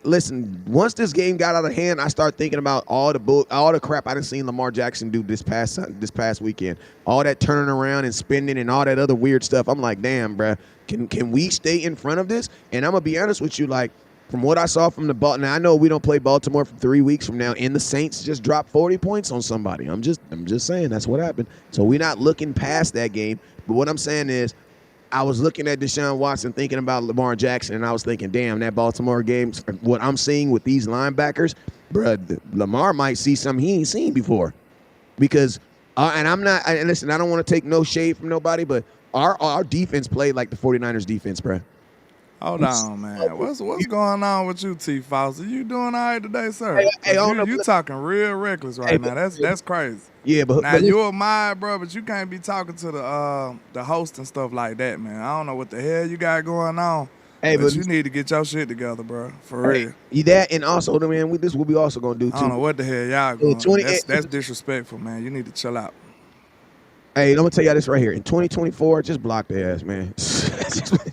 listen, once this game got out of hand, I started thinking about all the crap I done seen Lamar Jackson do this past weekend. All that turning around and spinning and all that other weird stuff. I'm like, damn, bruh, can we stay in front of this? And I'm gonna be honest with you, like, from what I saw from the ball, now I know we don't play Baltimore for 3 weeks from now, and the Saints just dropped 40 points on somebody. I'm just saying that's what happened. So we're not looking past that game. But what I'm saying is, I was looking at Deshaun Watson, thinking about Lamar Jackson, and I was thinking, damn, that Baltimore game, what I'm seeing with these linebackers, bruh, Lamar might see something he ain't seen before. Because, and listen, I don't want to take no shade from nobody, but our defense played like the 49ers defense, bruh. Hold on, man. What's going on with you, T. Foster? You doing all right today, sir? Hey, I don't know, You talking real reckless right now. That's crazy. Yeah, but Now you a mind, bro, but you can't be talking to the host and stuff like that, man. I don't know what the hell you got going on. Hey, but but you need to get your shit together, bro. For real. That and also, man, this what we also gonna do too. I don't know what the hell y'all going. That's disrespectful, man. You need to chill out. Hey, I'm gonna tell y'all this right here. In 2024, just block the ass, man.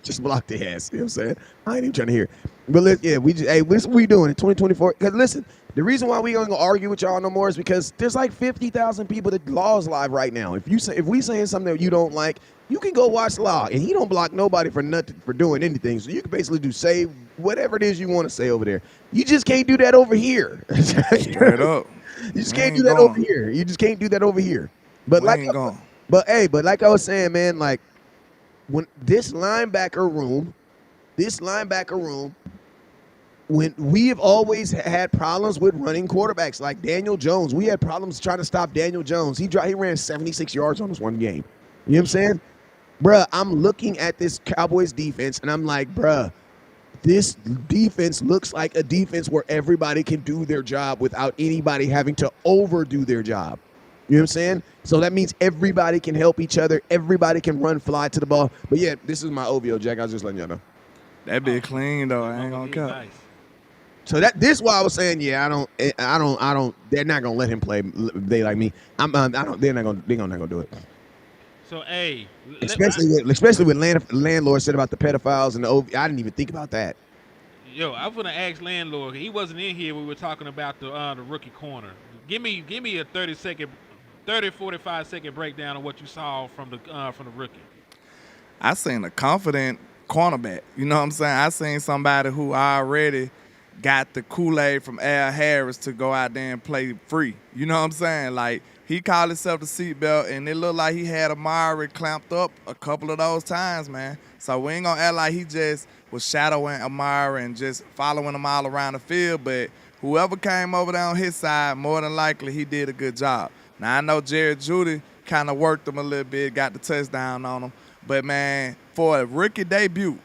just block the ass. You know what I'm saying? I ain't even trying to hear. But this what we doing in 2024. Because listen, the reason why we gonna go argue with y'all no more is because there's like 50,000 people that Law's live right now. If we saying something that you don't like, you can go watch Law, and he don't block nobody for nothing for doing anything. So you can basically say whatever it is you want to say over there. You just can't do that over here. Straight up. You just can't do that over here. You just can't do that over here. But like I was saying, man, like when this linebacker room, when we have always had problems with running quarterbacks like Daniel Jones. We had problems trying to stop Daniel Jones. He ran 76 yards on this one game. You know what I'm saying? Bruh, I'm looking at this Cowboys defense, and I'm like, bruh, this defense looks like a defense where everybody can do their job without anybody having to overdo their job. You know what I'm saying? So that means everybody can help each other. Everybody can run, fly to the ball. But yeah, this is my OVO, Jack. I was just letting y'all know. That be clean though. I ain't gonna cut. Nice. So this why I was saying, yeah, I don't. They're not gonna let him play. They like me. They're not gonna do it. So hey, especially when landlord said about the pedophiles and the OV. I didn't even think about that. Yo, I'm gonna ask landlord. He wasn't in here. We were talking about the rookie corner. Give me a 45-second breakdown of what you saw from the rookie. I seen a confident cornerback. You know what I'm saying? I seen somebody who already got the Kool-Aid from Al Harris to go out there and play free. You know what I'm saying? Like, he called himself the seatbelt, and it looked like he had Amari clamped up a couple of those times, man. So we ain't gonna act like he just was shadowing Amari and just following him all around the field, but whoever came over there on his side, more than likely he did a good job. Now, I know Jared Judy kind of worked him a little bit, got the touchdown on him, but, man, for a rookie debut,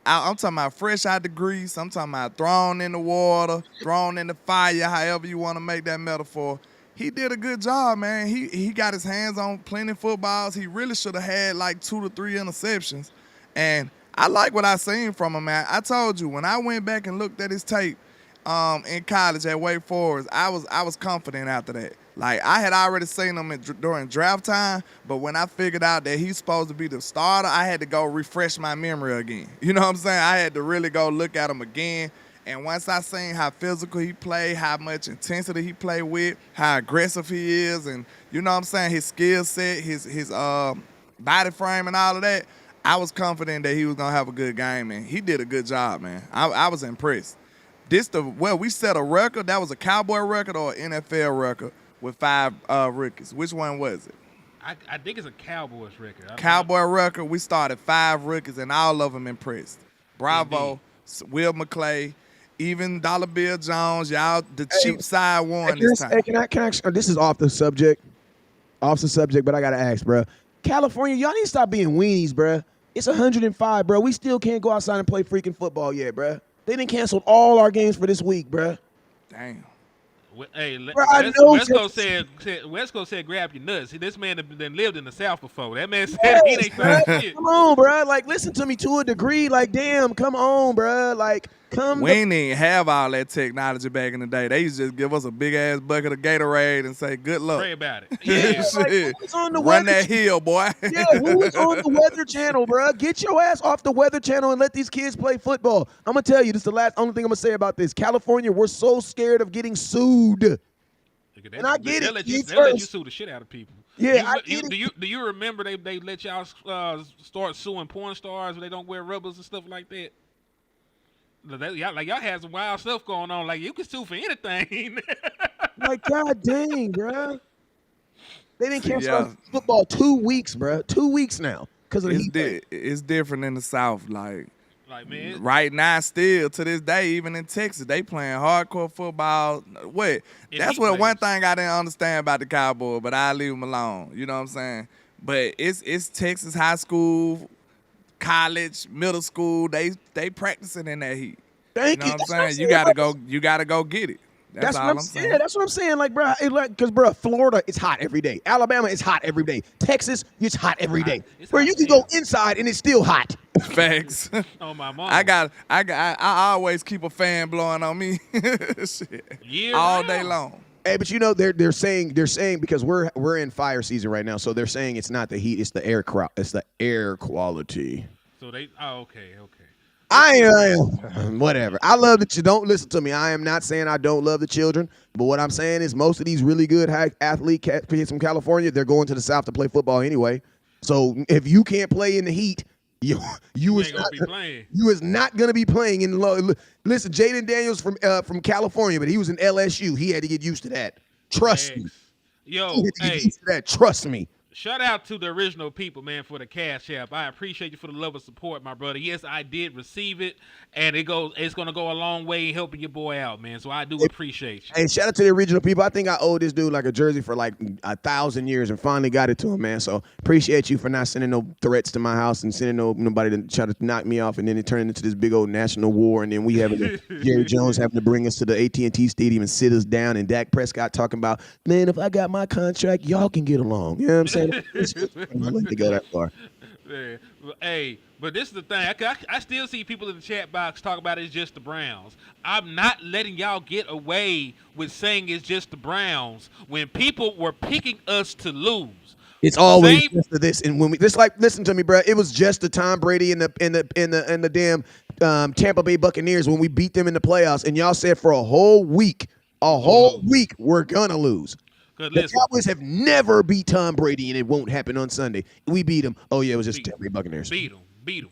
I'm talking about fresh out the grease. I'm talking about thrown in the water, thrown in the fire, however you want to make that metaphor. He did a good job, man. He got his hands on plenty of footballs. He really should have had like 2 to 3 interceptions. And I like what I seen from him, man. I told you, when I went back and looked at his tape in college at Wake Forest, I was confident after that. Like, I had already seen him during draft time, but when I figured out that he's supposed to be the starter, I had to go refresh my memory again. You know what I'm saying? I had to really go look at him again. And once I seen how physical he played, how much intensity he played with, how aggressive he is, and you know what I'm saying, his skill set, his body frame and all of that, I was confident that he was going to have a good game, and he did a good job, man. I was impressed. We set a record. That was a Cowboy record or an NFL record with 5 rookies. Which one was it? I think it's a Cowboys record. Cowboy record. We started 5 rookies, and all of them impressed. Bravo, indeed. Will McClay, even Dollar Bill Jones. Y'all, the cheap side won this time. Can I this is off the subject, but I got to ask, bro. California, y'all need to stop being weenies, bro. It's 105, bro. We still can't go outside and play freaking football yet, bro. They done canceled all our games for this week, bro. Damn. Hey, bro, West Coast said, grab your nuts. This man done lived in the South before. That man said he ain't trying shit. Come on, bro. Like, listen to me to a degree. Like, damn, come on, bro. Like, we ain't even have all that technology back in the day. They used to just give us a big-ass bucket of Gatorade and say, good luck. Pray about it. Yeah. Like, who's on the Run that hill, boy. Yeah, who's on the Weather Channel, bro? Get your ass off the Weather Channel and let these kids play football. I'm going to tell you, this is the only thing I'm going to say about this. California, we're so scared of getting sued. And I get it. They'll let you sue the shit out of people. Yeah, do you remember they let y'all start suing porn stars when they don't wear rubbers and stuff like that? Y'all had some wild stuff going on. Like, you can sue for anything. Like, god dang, bro. They didn't cancel football 2 weeks, bro. 2 weeks now because of the heat. It's different in the South. Like, man, right now, still to this day, even in Texas, they playing hardcore football. That's what one thing I didn't understand about the Cowboys, but I leave them alone. You know what I'm saying? But it's Texas high school college, middle school, they practicing in that heat. Thank You know you. what I'm That's what I'm saying? saying, You gotta go get it. That's all I'm saying. Yeah, that's what I'm saying. Like, bro, because bro, Florida, it's hot every day. Alabama, it's hot every day. Texas, it's hot every day. It's Bro, hot you as can hell. go inside and it's still hot. Facts. Oh my mom. I always keep a fan blowing on me. Shit. Year All round. day long. Hey, but you know they're saying because we're in fire season right now, so they're saying it's not the heat, it's the it's the air quality. So they. Oh, okay. I am whatever. I love that you don't listen to me. I am not saying I don't love the children, but what I'm saying is most of these really good athlete kids from California, they're going to the South to play football anyway. So if you can't play in the heat, you is ain't gonna be playing. You is not gonna be playing in low. Listen, Jaden Daniels from California, but he was in LSU. He had to get used to that. Trust me. Yo, He had to get hey, used to that. Trust me. shout out to the original people, man, for the cash app. I appreciate you for the love and support, my brother. Yes, I did receive it, and it's gonna go a long way in helping your boy out, man. So I do appreciate you. Hey, shout out to the original people. I think I owed this dude like a jersey for like 1,000 years and finally got it to him, man. So appreciate you for not sending no threats to my house and sending nobody to try to knock me off, and then it turned into this big old national war, and then we having Jerry Jones having to bring us to the AT&T Stadium and sit us down, and Dak Prescott talking about, man, if I got my contract, y'all can get along. You know what I'm saying? I'm not letting it go that far. Yeah. Hey, but this is the thing. I still see people in the chat box talk about it's just the Browns. I'm not letting y'all get away with saying it's just the Browns when people were picking us to lose. It's always just to this, and when we just like listen to me, bro. It was just the Tom Brady and the damn Tampa Bay Buccaneers when we beat them in the playoffs, and y'all said for a whole week, we're gonna lose. The Cowboys have never beat Tom Brady, and it won't happen on Sunday. We beat them. Oh yeah, it was just Tampa Bay Buccaneers. Beat them.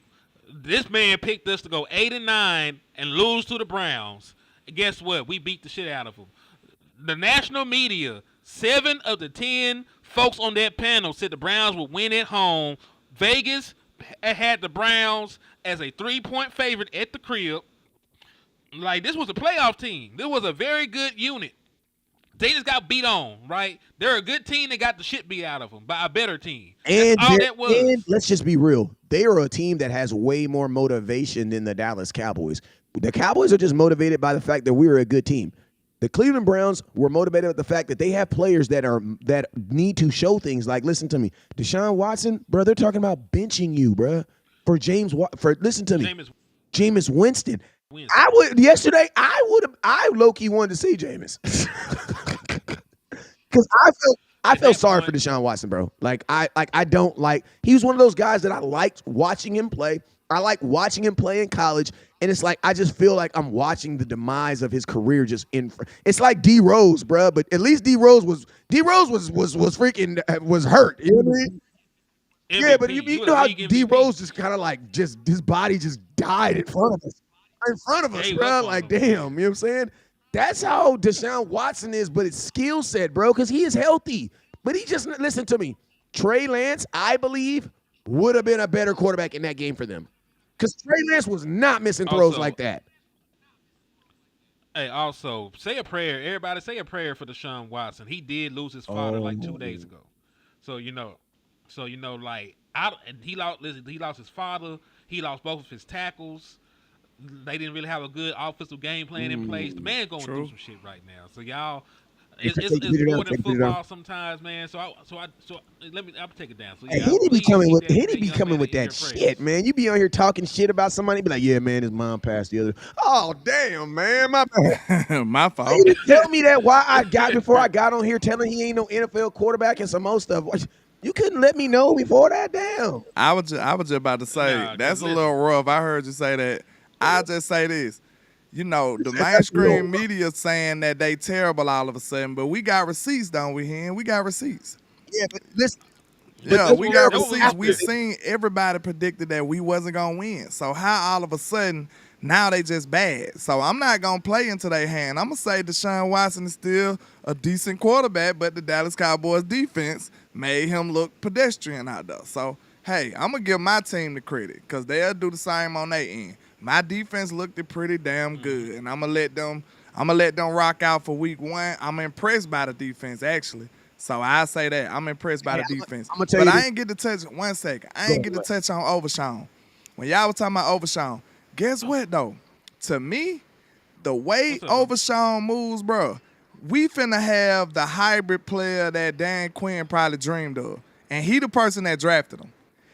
This man picked us to go 8-9 and lose to the Browns. And guess what? We beat the shit out of them. The national media, 7 of the 10 folks on that panel said the Browns would win at home. Vegas had the Browns as a 3-point favorite at the crib. Like, this was a playoff team. This was a very good unit. They just got beat on, right? They're a good team that got the shit beat out of them by a better team. That's all that was. And let's just be real. They are a team that has way more motivation than the Dallas Cowboys. The Cowboys are just motivated by the fact that we're a good team. The Cleveland Browns were motivated with the fact that they have players that need to show things. Like, listen to me, Deshaun Watson, bro. They're talking about benching you, bro. Listen to me, Jameis Winston. I low-key wanted to see Jameis. Because I felt sorry for Deshaun Watson, bro. He was one of those guys that I liked watching him play. I like watching him play in college, and it's like I just feel like I'm watching the demise of his career just it's like D Rose, bro. But at least D Rose was freaking was hurt. You know what I mean? MVP. Yeah, but you know how D Rose just kind of like his body just died in front of us. Bro. Like, damn, you know what I'm saying? That's how Deshaun Watson is, but it's skill set, bro, because he is healthy. But he just, listen to me. Trey Lance, I believe, would have been a better quarterback in that game for them. Because Trey Lance was not missing throws like that. Hey, also, say a prayer. Everybody say a prayer for Deshaun Watson. He did lose his father like 2 days ago. So, he lost his father. He lost both of his tackles. They didn't really have a good offensive game plan in place. The man's going through some shit right now. So y'all, it's more than football sometimes, man. I'll take it down. So yeah, he be coming with that shit, man. You be on here talking shit about somebody, be like, yeah, man, his mom passed the other. Oh damn, man, my bad. My fault. You didn't tell me that before I got on here telling he ain't no NFL quarterback and some more stuff. You couldn't let me know before that. Damn. I was just about to say that's a little rough. I heard you say that. I'll just say this. The mainstream media saying that they terrible all of a sudden, but we got receipts, don't we, Hen? We got receipts. Yeah, but listen. Yeah, we got receipts. We seen everybody predicted that we wasn't going to win. So how all of a sudden now they just bad? So I'm not going to play into their hand. I'm going to say Deshaun Watson is still a decent quarterback, but the Dallas Cowboys defense made him look pedestrian out there. So, hey, I'm going to give my team the credit because they'll do the same on their end. My defense looked pretty damn good, and I'm gonna let them rock out for week 1. I'm impressed by the defense, actually. So I say that I'm impressed by the defense. I ain't get to touch 1 second. I ain't get to touch on Overshawn. when y'all was talking about Overshawn, guess what though? To me, the way Overshawn moves, bro, we finna have the hybrid player that Dan Quinn probably dreamed of. And he the person that drafted him.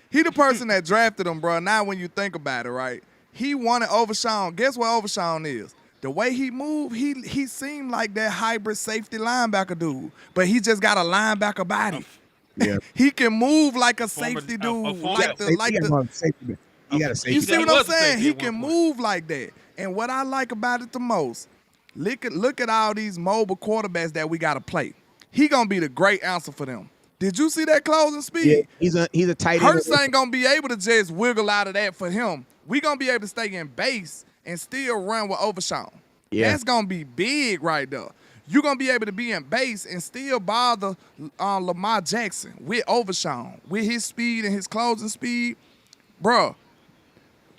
He the person that drafted him, bro. Now when you think about it, right? He wanted Overshawn. Guess what Overshawn is? The way he moved, he seemed like that hybrid safety linebacker dude. But he just got a linebacker body. Yeah. He can move like a safety dude. You got a safety. You see what I'm saying? He can move like that. And what I like about it the most, look at all these mobile quarterbacks that we got to play. He going to be the great answer for them. Did you see that closing speed? Yeah, he's a tight end. Hurts ain't going to be able to just wiggle out of that for him. We going to be able to stay in base and still run with Overshawn. Yeah. That's going to be big right there. You're going to be able to be in base and still bother Lamar Jackson with Overshawn, with his speed and his closing speed. Bro,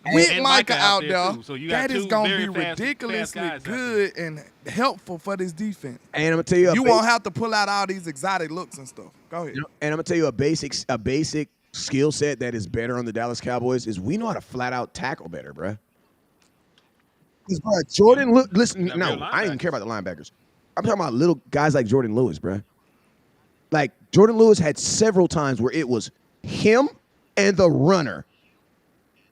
with Micah out there, so that is going to be ridiculously good and helpful for this defense. And I'm going to tell you, you won't have to pull out all these exotic looks and stuff. Go ahead. And I'm going to tell you a basic skill set that is better on the Dallas Cowboys is we know how to flat out tackle better, bro. Because, bro, Jordan, listen, I didn't even care about the linebackers. I'm talking about little guys like Jordan Lewis, bro. Like, Jordan Lewis had several times where it was him and the runner,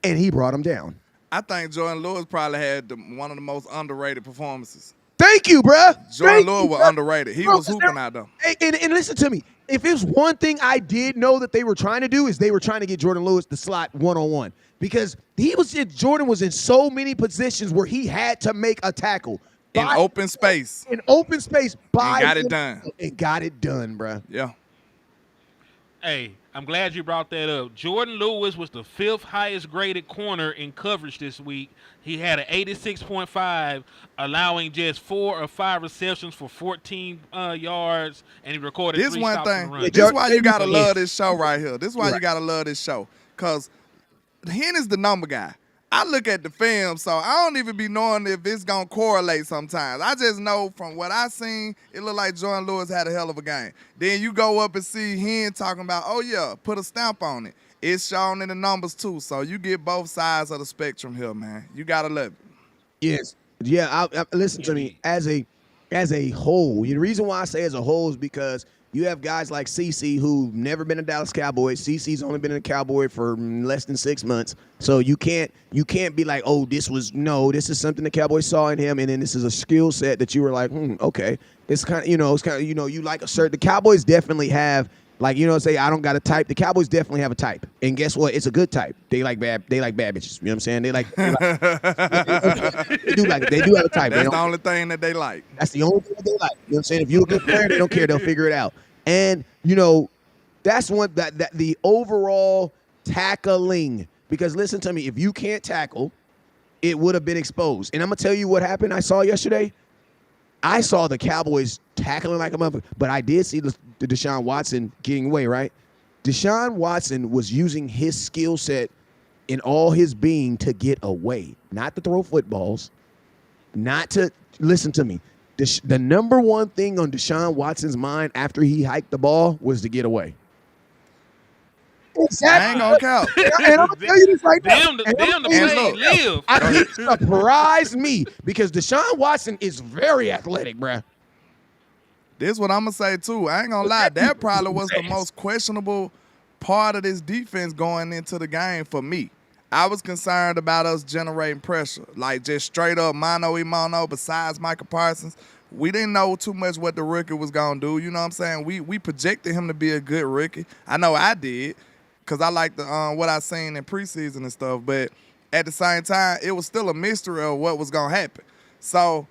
and he brought him down. I think Jordan Lewis probably had one of the most underrated performances. Thank you, bro. Jordan Lewis was underrated. He was hooping out there. And listen to me. If there's one thing I did know that they were trying to do is they were trying to get Jordan Lewis the slot one-on-one. Because Jordan was in so many positions where he had to make a tackle. In open space. In open space. And got it done. And got it done, bro. Yeah. Hey, I'm glad you brought that up. Jordan Lewis was the 5th highest graded corner in coverage this week. He had an 86.5, allowing just 4 or 5 receptions for 14 yards, and he recorded 3 stops in the run. This is why you got to love this show right here. This is why you got to love this show. Because Hen is the number guy. I look at the film, so I don't even be knowing if it's going to correlate sometimes. I just know from what I seen, it looked like Jordan Lewis had a hell of a game. Then you go up and see Hen talking about, oh, yeah, put a stamp on it. It's shown in the numbers, too. So you get both sides of the spectrum here, man. You got to love it. Yes. Yeah, listen to me. As a whole, the reason why I say as a whole is because you have guys like CeCe who've never been a Dallas Cowboy. CeCe's only been a Cowboy for less than 6 months. So you can't be like, oh, this is something the Cowboys saw in him, and then this is a skill set that you were like, okay. It's kind of, you like a certain. The Cowboys definitely have, like, say I don't got a type. The Cowboys definitely have a type, and guess what? It's a good type. They like bad bitches. You know what I'm saying? They do have a type. That's the only thing that they like. That's the only thing that they like. You know what I'm saying? If you're a good player, they don't care. They'll figure it out. And that's one that the overall tackling. Because listen to me, if you can't tackle, it would have been exposed. And I'm gonna tell you what happened. I saw yesterday. I saw the Cowboys tackling like a motherfucker, but I did see the Deshaun Watson getting away, right? Deshaun Watson was using his skill set in all his being to get away, not to throw footballs, not to listen to me. The number one thing on Deshaun Watson's mind after he hiked the ball was to get away. Exactly. I ain't gonna count. And I'm gonna tell you this right now. Damn the play live. It surprised me because Deshaun Watson is very athletic, bruh. This is what I'm gonna say too. I ain't gonna lie. That probably was the most questionable part of this defense going into the game for me. I was concerned about us generating pressure, like just straight up mano-a-mano. Besides Micah Parsons, we didn't know too much what the rookie was gonna do. You know what I'm saying? We projected him to be a good rookie. I know I did, because I liked what I seen in preseason and stuff. But at the same time, it was still a mystery of what was gonna happen. So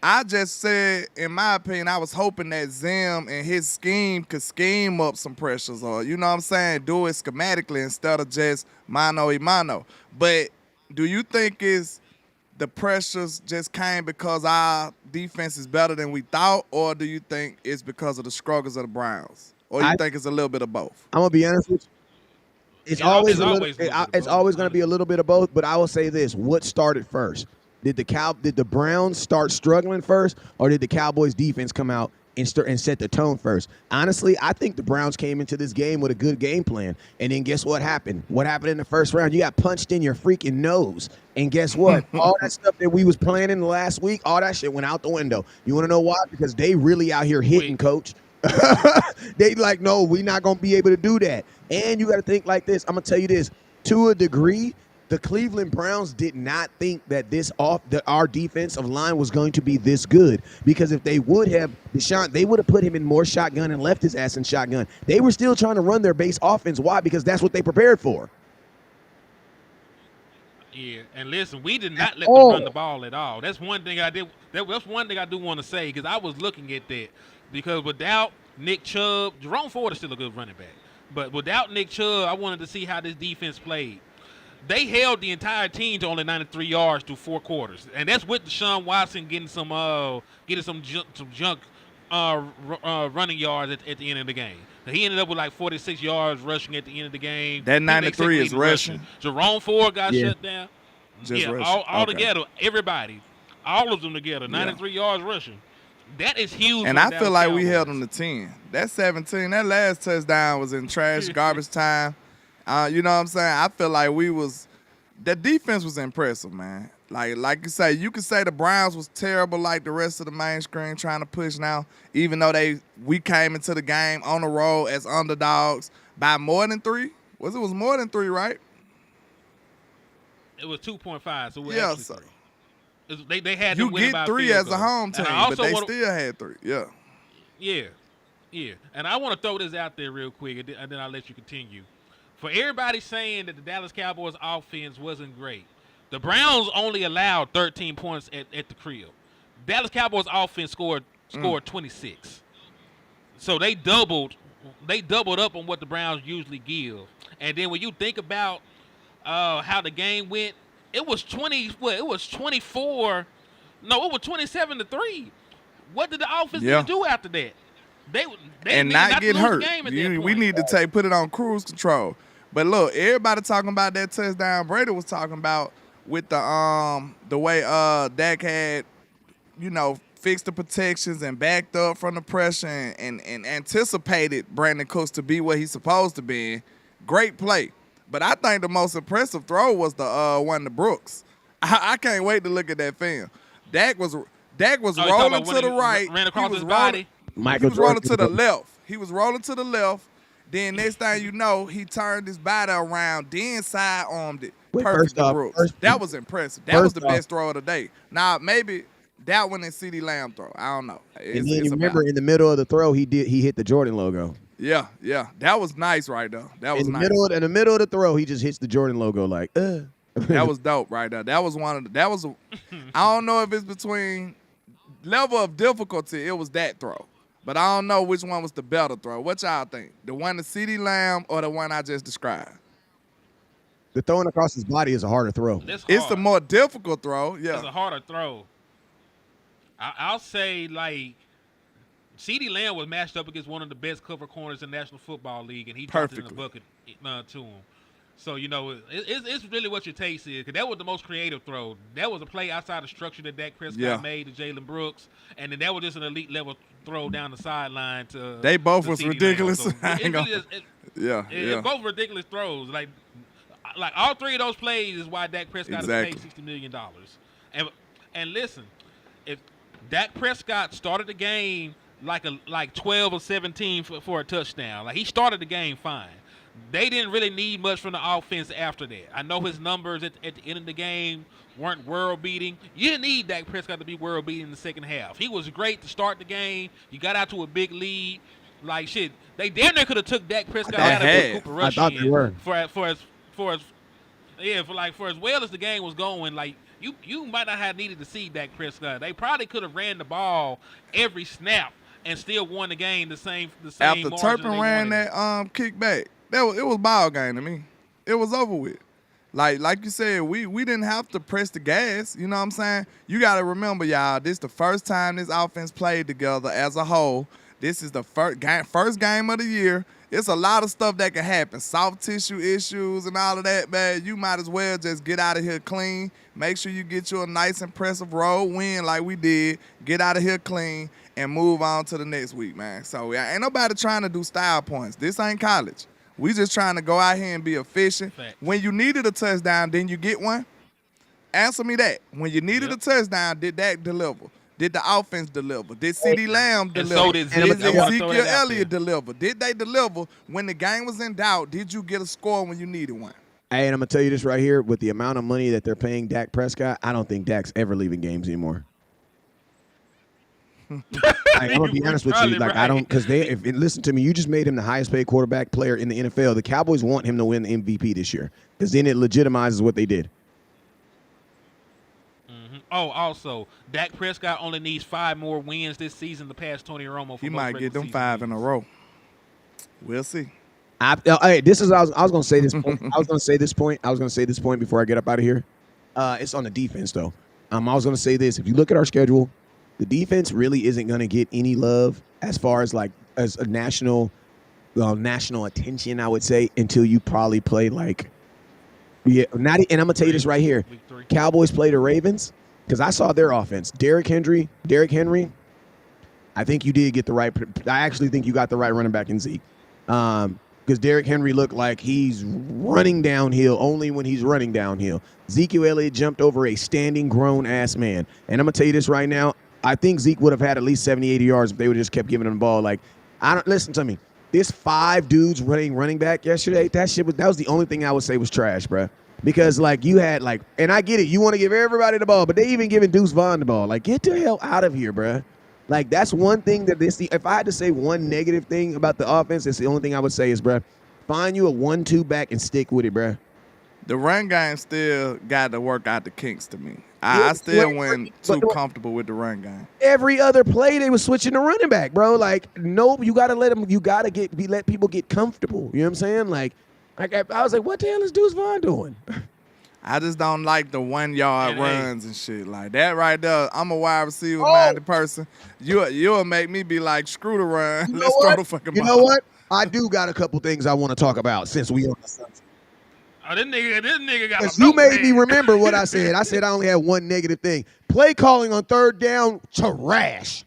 I just said, in my opinion, I was hoping that Zim and his scheme could scheme up some pressures, or, you know what I'm saying, do it schematically instead of just mano-a-mano. But do you think the pressures just came because our defense is better than we thought, or do you think it's because of the struggles of the Browns? Or you think it's a little bit of both? I'm going to be honest with you. It's always going to be a little bit of both, but I will say this. What started first? Did the Browns start struggling first, or did the Cowboys defense come out and set the tone first. Honestly, I think the Browns came into this game with a good game plan. And then guess what happened? What happened in the first round? You got punched in your freaking nose. And guess what? All that stuff that we was planning last week, all that shit went out the window. You want to know why? Because they really out here hitting, coach. They like, no, we're not going to be able to do that. And you got to think like this. I'm going to tell you this. To a degree, the Cleveland Browns did not think that our defensive line was going to be this good, because if they would have, they would have put him in more shotgun and left his ass in shotgun. They were still trying to run their base offense. Why? Because that's what they prepared for. Yeah, and listen, we did not let them run the ball at all. That's one thing I did. That's one thing I do want to say, because I was looking at that, because without Nick Chubb, Jerome Ford is still a good running back, but without Nick Chubb, I wanted to see how this defense played. They held the entire team to only 93 yards through 4 quarters, and that's with Deshaun Watson getting some junk running yards at the end of the game. Now, he ended up with like 46 yards rushing at the end of the game. That 93 is rushing. Jerome Ford got shut down. Just rushing. All together, everybody, all of them together, 93 yards rushing. That is huge. And I feel like we held them to 10. That 17, that last touchdown was in trash, garbage time. You know what I'm saying? I feel like the defense was impressive, man. Like you say, you could say the Browns was terrible like the rest of the mainstream trying to push now, even though we came into the game on the road as underdogs by more than 3. It was more than 3, right? It was 2.5, so yeah, actually 3. They had you to win get 3 as a home team, but they still had 3. Yeah. And I want to throw this out there real quick, and then I'll let you continue. For everybody saying that the Dallas Cowboys offense wasn't great, the Browns only allowed 13 points at the crib. Dallas Cowboys offense scored 26. So they doubled up on what the Browns usually give. And then when you think about how the game went, it was 27-3. What did the offense need to do after that? They and not get hurt. We need to put it on cruise control. But look, everybody talking about that touchdown Brady was talking about with the way Dak had, fixed the protections and backed up from the pressure and anticipated Brandon Cooks to be what he's supposed to be. Great play. But I think the most impressive throw was the one to Brooks. I can't wait to look at that film. Dak was rolling to the right. Ran across his body. He was rolling to the left. Then next thing you know, he turned his body around, then sidearmed it. Perfect to Brooks. That was impressive. That was the best throw of the day. Now, maybe that one and CeeDee Lamb throw. I don't know. And then you remember in the middle of the throw, he hit the Jordan logo. Yeah. That was nice right there. That was nice. In the middle of the throw, he just hits the Jordan logo like, That was dope right there. That was I don't know if it's between level of difficulty, it was that throw. But I don't know which one was the better throw. What y'all think? The one to CeeDee Lamb or the one I just described? The throwing across his body is a harder throw. It's the more difficult throw. Yeah. It's a harder throw. I'll say, like, CeeDee Lamb was matched up against one of the best cover corners in the National Football League, and he dropped it in the bucket to him. So, it's really what your taste is, because that was the most creative throw. That was a play outside the structure that Dak Prescott made to Jalen Brooks, and then that was just an elite level throw down the sideline to They both was ridiculous. So both ridiculous throws. Like all 3 of those plays is why Dak Prescott is paid $60 million. And listen, if Dak Prescott started the game like 12 or 17 for a touchdown, like he started the game fine. They didn't really need much from the offense after that. I know his numbers at the end of the game weren't world-beating. You didn't need Dak Prescott to be world-beating in the second half. He was great to start the game. You got out to a big lead. Like, shit, they damn near could have took Dak Prescott out of Cooper Rush. I thought they were. For as well as the game was going, like, you might not have needed to see Dak Prescott. They probably could have ran the ball every snap and still won the game the same After Turpin ran that kickback. It was ball game to me. It was over with. Like you said, we didn't have to press the gas. You know what I'm saying? You got to remember, y'all, this is the first time this offense played together as a whole. This is the first game of the year. It's a lot of stuff that can happen. Soft tissue issues and all of that, man. You might as well just get out of here clean. Make sure you get you a nice, impressive road win like we did. Get out of here clean and move on to the next week, man. So, yeah, ain't nobody trying to do style points. This ain't college. We just trying to go out here and be efficient. Facts. When you needed a touchdown, then you get one. Answer me that. When you needed a touchdown, did that deliver? Did the offense deliver? Did CeeDee Lamb deliver? so did Zeke. Did I wanna throw Ezekiel that out Elliott there. deliver? Did they deliver when the game was in doubt? Did you get a score when you needed one? Hey, and I'm gonna tell you this right here: with the amount of money that they're paying Dak Prescott, I don't think Dak's ever leaving games anymore. Like, I'm gonna be honest with you. Probably Like, I don't, because listen to me. You just made him the highest paid quarterback player in the NFL. The Cowboys want him to win the MVP this year because then it legitimizes what they did. Oh, also, Dak Prescott only needs 5 more wins this season to pass Tony Romo. For He most might regular get them season 5 in wins. a row. We'll see. Hey, this is I was gonna say this. I was gonna say this point before I get up out of here. It's on the defense though. I was gonna say this. If you look at our schedule, the defense really isn't gonna get any love as far as like as a national attention. I would say until you probably play like and I'm gonna tell you this right here. Week 3. Cowboys play the Ravens because I saw their offense. Derrick Henry. I think you did get the right. I actually think you got the right running back in Zeke. Because Derrick Henry looked like he's running downhill only when he's running downhill. Ezekiel Elliott jumped over a standing grown-ass man. And I'm going to tell you this right now. I think Zeke would have had at least 70, 80 yards if they would have just kept giving him the ball. Like, listen to me. This 5 dudes running back yesterday, that was the only thing I would say was trash, bro. Because, like, you had, like, and I get it. You want to give everybody the ball, but they even giving Deuce Vaughn the ball. Like, get the hell out of here, bro. Like, that's one thing that if I had to say one negative thing about the offense, it's the only thing I would say is, bruh, find you a 1-2 back and stick with it, bruh. The run game still got to work out the kinks to me. I still wasn't too comfortable with the run game. Every other play, they was switching to running back, bro. Like, nope, you got to let people get comfortable. You know what I'm saying? Like I was like, what the hell is Deuce Vaughn doing? I just don't like the 1-yard runs and shit like that right there. I'm a wide receiver minded person. You'll make me be like, screw the run. Let's throw the fucking ball. You know what? I do got a couple things I want to talk about since we on the subject. Oh, this nigga got Because you made me remember what I said. I said I only had one negative thing. Play calling on third down, trash.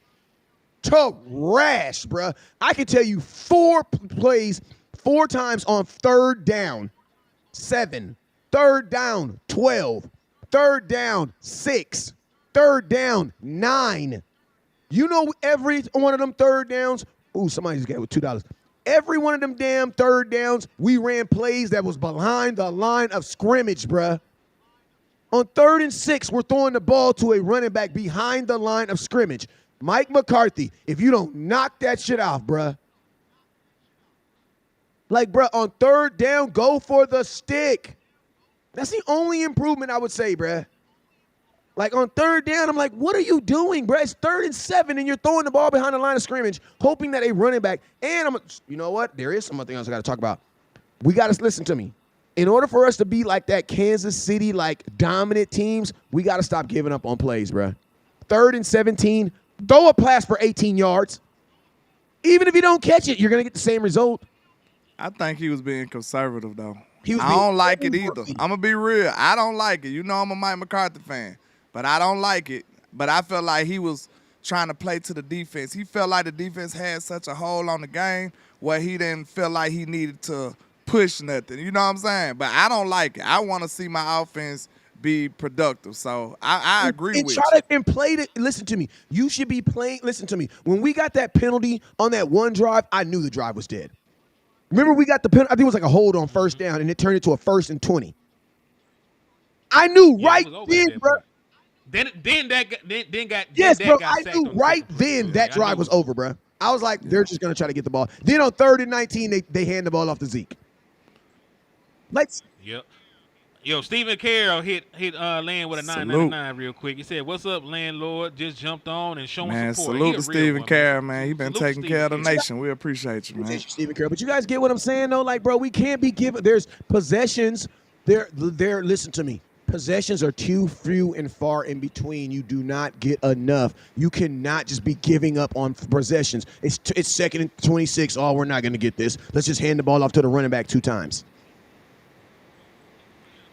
Trash, bruh. I can tell you 4 plays 4 times on third down, 7. Third down, 12. Third down, 6. Third down, 9. You know every one of them third downs, ooh, somebody just got it with $2. Every one of them damn third downs, we ran plays that was behind the line of scrimmage, bruh. On 3rd and 6, we're throwing the ball to a running back behind the line of scrimmage. Mike McCarthy, if you don't knock that shit off, bruh. Like, bruh, on 3rd down, go for the stick. That's the only improvement I would say, bruh. Like, on 3rd down, I'm like, what are you doing, bruh? It's 3rd and 7, and you're throwing the ball behind the line of scrimmage, hoping that a running back, and you know what? There is something else I got to talk about. We got to listen to me. In order for us to be like that Kansas City, like, dominant teams, we got to stop giving up on plays, bruh. 3rd and 17, throw a pass for 18 yards. Even if you don't catch it, you're going to get the same result. I think he was being conservative, though. I I don't like it either. I'm going to be real. I don't like it. You know I'm a Mike McCarthy fan, but I don't like it. But I felt like he was trying to play to the defense. He felt like the defense had such a hold on the game where he didn't feel like he needed to push nothing. You know what I'm saying? But I don't like it. I want to see my offense be productive. So I agree with you. And play it. Listen to me. You should be playing. Listen to me. When we got that penalty on that one drive, I knew the drive was dead. Remember we got the penalty? I think it was like a hold on 1st down, and it turned into a 1st and 20. I knew right then, bro. Then got yes, then bro. got I sacked knew on the right second then play. that I drive knew. was over, bro. I was like, they're just gonna try to get the ball. Then on 3rd and 19, they hand the ball off to Zeke. Like, Yep. Yo, Stephen Carroll hit Land with a 999 real quick. He said, "What's up, landlord? Just jumped on and showing Man, support." salute He to a real Stephen one, Carroll, man. He been Salute taking Stephen care of the Carroll. nation. We appreciate you, man. Stephen Carroll. But you guys get what I'm saying, though? Like, bro, we can't be giving. There's possessions. Listen to me. Possessions are too few and far in between. You do not get enough. You cannot just be giving up on possessions. It's 2nd and 26. Oh, we're not going to get this. Let's just hand the ball off to the running back 2 times.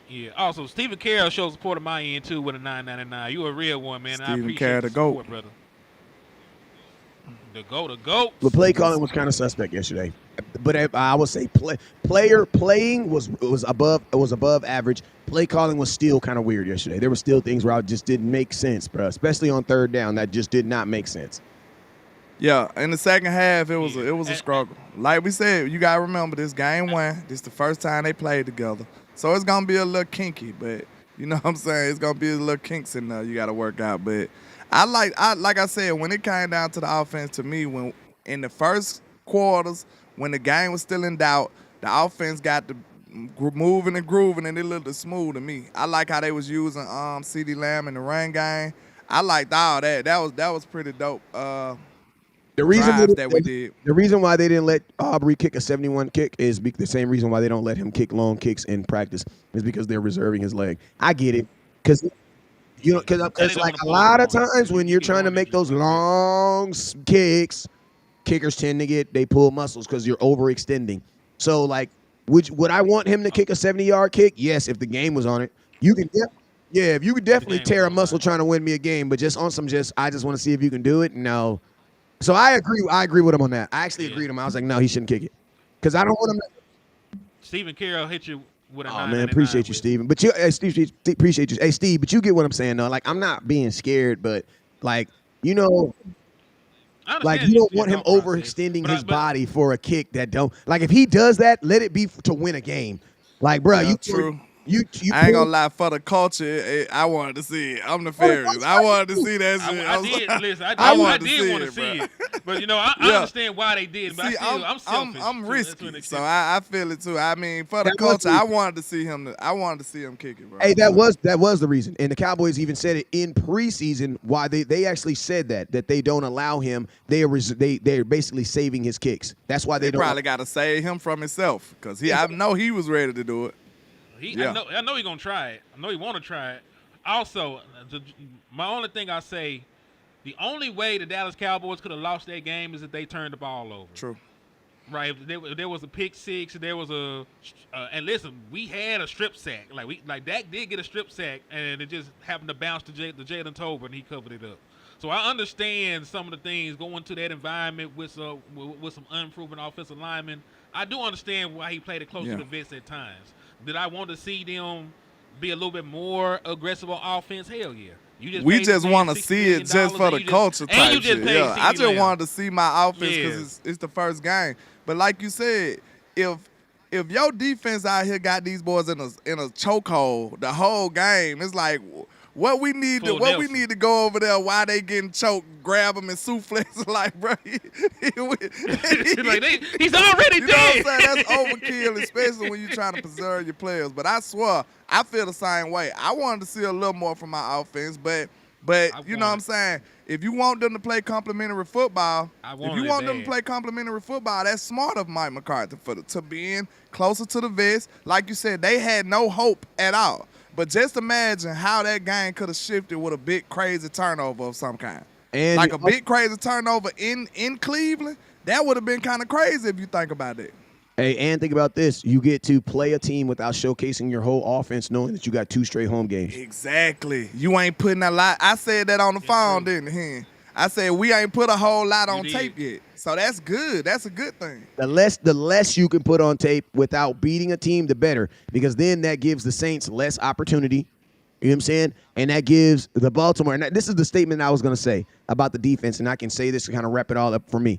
Yeah. Also, Stephen Carroll shows support of my end too with a $9.99. You a real one, man. I Stephen appreciate Carroll, the the GOAT. support, brother. The GOAT. The play calling was kind of suspect yesterday, but I would say playing was above average. Play calling was still kind of weird yesterday. There were still things where I just didn't make sense, bro. Especially on 3rd down, that just did not make sense. Yeah, in the second half, it was a struggle. Like we said, you gotta remember this game 1. This the first time they played together, so it's gonna be a little kinky. But you know what I'm saying, it's gonna be a little kinks in there. You gotta work out. But like I said, when it came down to the offense, to me, when in the first quarters, when the game was still in doubt, the offense got the moving and grooving, and it looked smooth to me. I like how they was using CeeDee Lamb in the run game. I liked all that. That was pretty dope. The reason that we did. The reason why they didn't let Aubrey kick a 71 kick is the same reason why they don't let him kick long kicks in practice is because they're reserving his leg. I get it, because it's like a lot of times when you're trying to make those long kicks, kickers tend to they pull muscles because you're overextending. So like, would I want him to kick a 70-yard kick? Yes, if the game was on it. You can if you could definitely tear a muscle trying to win me a game, but just on some I just want to see if you can do it. No. So I agree with him on that. I actually agreed with him. I was like, no, he shouldn't kick it. Because I don't want him to. Stephen Carroll hit you with a Oh, man, appreciate you, Steven. But Steve, appreciate you. Hey, Steve, but you get what I'm saying, though. Like, I'm not being scared, but, like, you know, like, you don't want him overextending his body for a kick that don't. Like, if he does that, let it be to win a game. Like, bro, True. I ain't gonna lie, for the culture, I wanted to see it. I'm the fairest. I wanted to see that shit. I did. Listen, I I did wanted want to see it. But, you know, I understand why they did. But See, I'm selfish. I'm to risky, an so extent. I feel it too. I mean, for the culture, I wanted to see him. I wanted to see him kick it, bro. Hey, that was the reason. And the Cowboys even said it in preseason why they actually said that they don't allow him. They're basically saving his kicks. That's why they don't. Probably got to save him from himself because I know he was ready to do it. I know he's going to try it. I know he want to try it. Also, my only thing I say, the only way the Dallas Cowboys could have lost that game is if they turned the ball over. True. Right. If there was a pick six, there was and listen, we had a strip sack. Like Dak did get a strip sack, and it just happened to bounce to Jalen Tolbert, and he covered it up. So I understand some of the things going to that environment with some unproven offensive linemen. I do understand why he played it close to the vest at times. Did I want to see them be a little bit more aggressive on offense? Hell yeah. We just want to see it just for the culture type shit. Yeah, I just wanted to see my offense because it's the first game. But like you said, if your defense out here got these boys in a chokehold the whole game, it's like what we need to go over there while they getting choked, grab them and souffles like, bro. He's already dead. You know what I'm saying? That's overkill, especially when you're trying to preserve your players. But I swear, I feel the same way. I wanted to see a little more from my offense, but you know what I'm saying? If you want them to play complimentary football, that's smart of Mike McCarthy to being closer to the vest. Like you said, they had no hope at all. But just imagine how that game could have shifted with a big crazy turnover of some kind. And like a big crazy turnover in Cleveland, that would have been kind of crazy if you think about it. Hey, and think about this. You get to play a team without showcasing your whole offense, knowing that you got 2 straight home games. Exactly. You ain't putting a lot. I said that on the phone, didn't I? I said we ain't put a whole lot on tape yet. So that's good. That's a good thing. The less you can put on tape without beating a team, the better. Because then that gives the Saints less opportunity. You know what I'm saying? And that gives the Baltimore. And this is the statement I was going to say about the defense. And I can say this to kind of wrap it all up for me.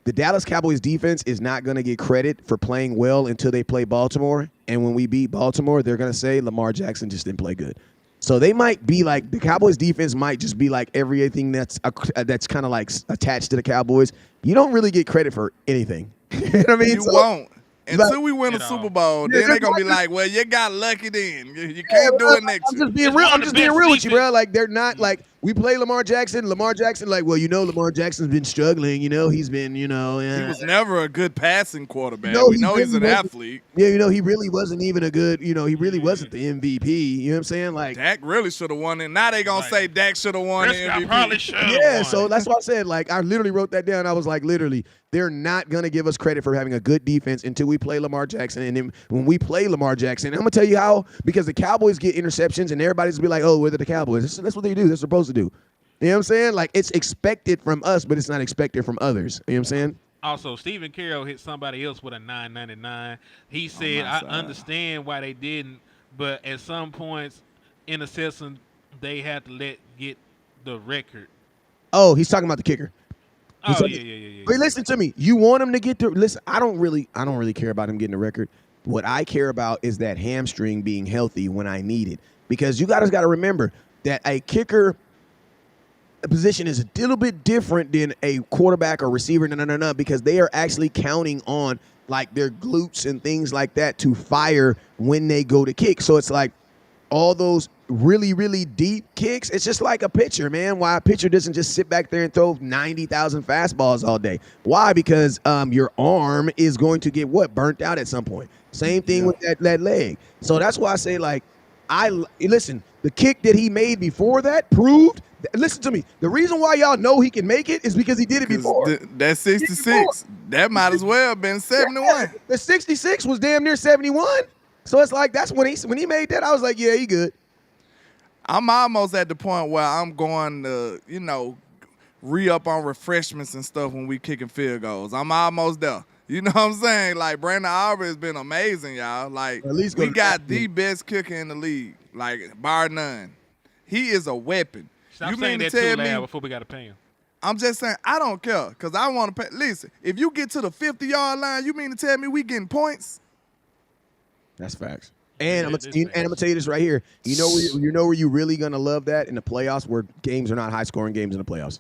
The Dallas Cowboys defense is not going to get credit for playing well until they play Baltimore. And when we beat Baltimore, they're going to say Lamar Jackson just didn't play good. So they might be like, the Cowboys defense might just be like everything that's kind of like attached to the Cowboys. You don't really get credit for anything. You know what I mean? You won't. Until we win a Super Bowl, then they're going to be like, well, you got lucky then. You can't do it next year. I'm just being real with you, bro. Like, they're not like, we play Lamar Jackson. Lamar Jackson, like, well, Lamar Jackson's been struggling. He's been, He was never a good passing quarterback. No, we he know he's really an wasn't. athlete. Yeah, he really wasn't even a good, he really wasn't the MVP. You know what I'm saying? Like, Dak really should have won it. Now they gonna say Dak should have won the Prescott MVP. probably should have yeah, won. so that's why I said, like, I literally wrote that down. I was like, literally, they're not going to give us credit for having a good defense until we play Lamar Jackson. And then when we play Lamar Jackson, I'm going to tell you how, because the Cowboys get interceptions and everybody's going to be like, oh, where are the Cowboys? That's what they do. They're supposed to do. You know what I'm saying? Like, it's expected from us, but it's not expected from others. You know what I'm saying? Also, Stephen Carroll hit somebody else with a 9.99. He said, I understand why they didn't, but at some points in a session, they had to get the record. Oh, he's talking about the kicker. Oh, yeah. But listen to me. You want him to get listen, I don't really care about him getting the record. What I care about is that hamstring being healthy when I need it. Because you guys got to remember that a kicker position is a little bit different than a quarterback or receiver, because they are actually counting on like their glutes and things like that to fire when they go to kick. So it's like all those really, really deep kicks, it's just like a pitcher, man. Why a pitcher doesn't just sit back there and throw 90,000 fastballs all day. Why? Because your arm is going to get burnt out at some point. Same thing with that leg. So that's why I say, like, listen, the kick that he made before that proved, listen to me, the reason why y'all know he can make it is because he did it before. That 66, that might as well have been 71. Yeah, the 66 was damn near 71. So it's like, that's when he made that, I was like, yeah, he good. I'm almost at the point where I'm going to, re-up on refreshments and stuff when we kicking field goals. I'm almost there. You know what I'm saying? Like, Brandon Aubrey has been amazing, y'all. Like, At least we got the best kicker in the league, like, bar none. He is a weapon. Stop saying that too loud before we got to pay him. I'm just saying, I don't care, because I want to pay. Listen, if you get to the 50-yard line, you mean to tell me we getting points? That's facts. And I'm gonna tell you this right here. You know where you really gonna love that in the playoffs, where games are not high scoring games in the playoffs.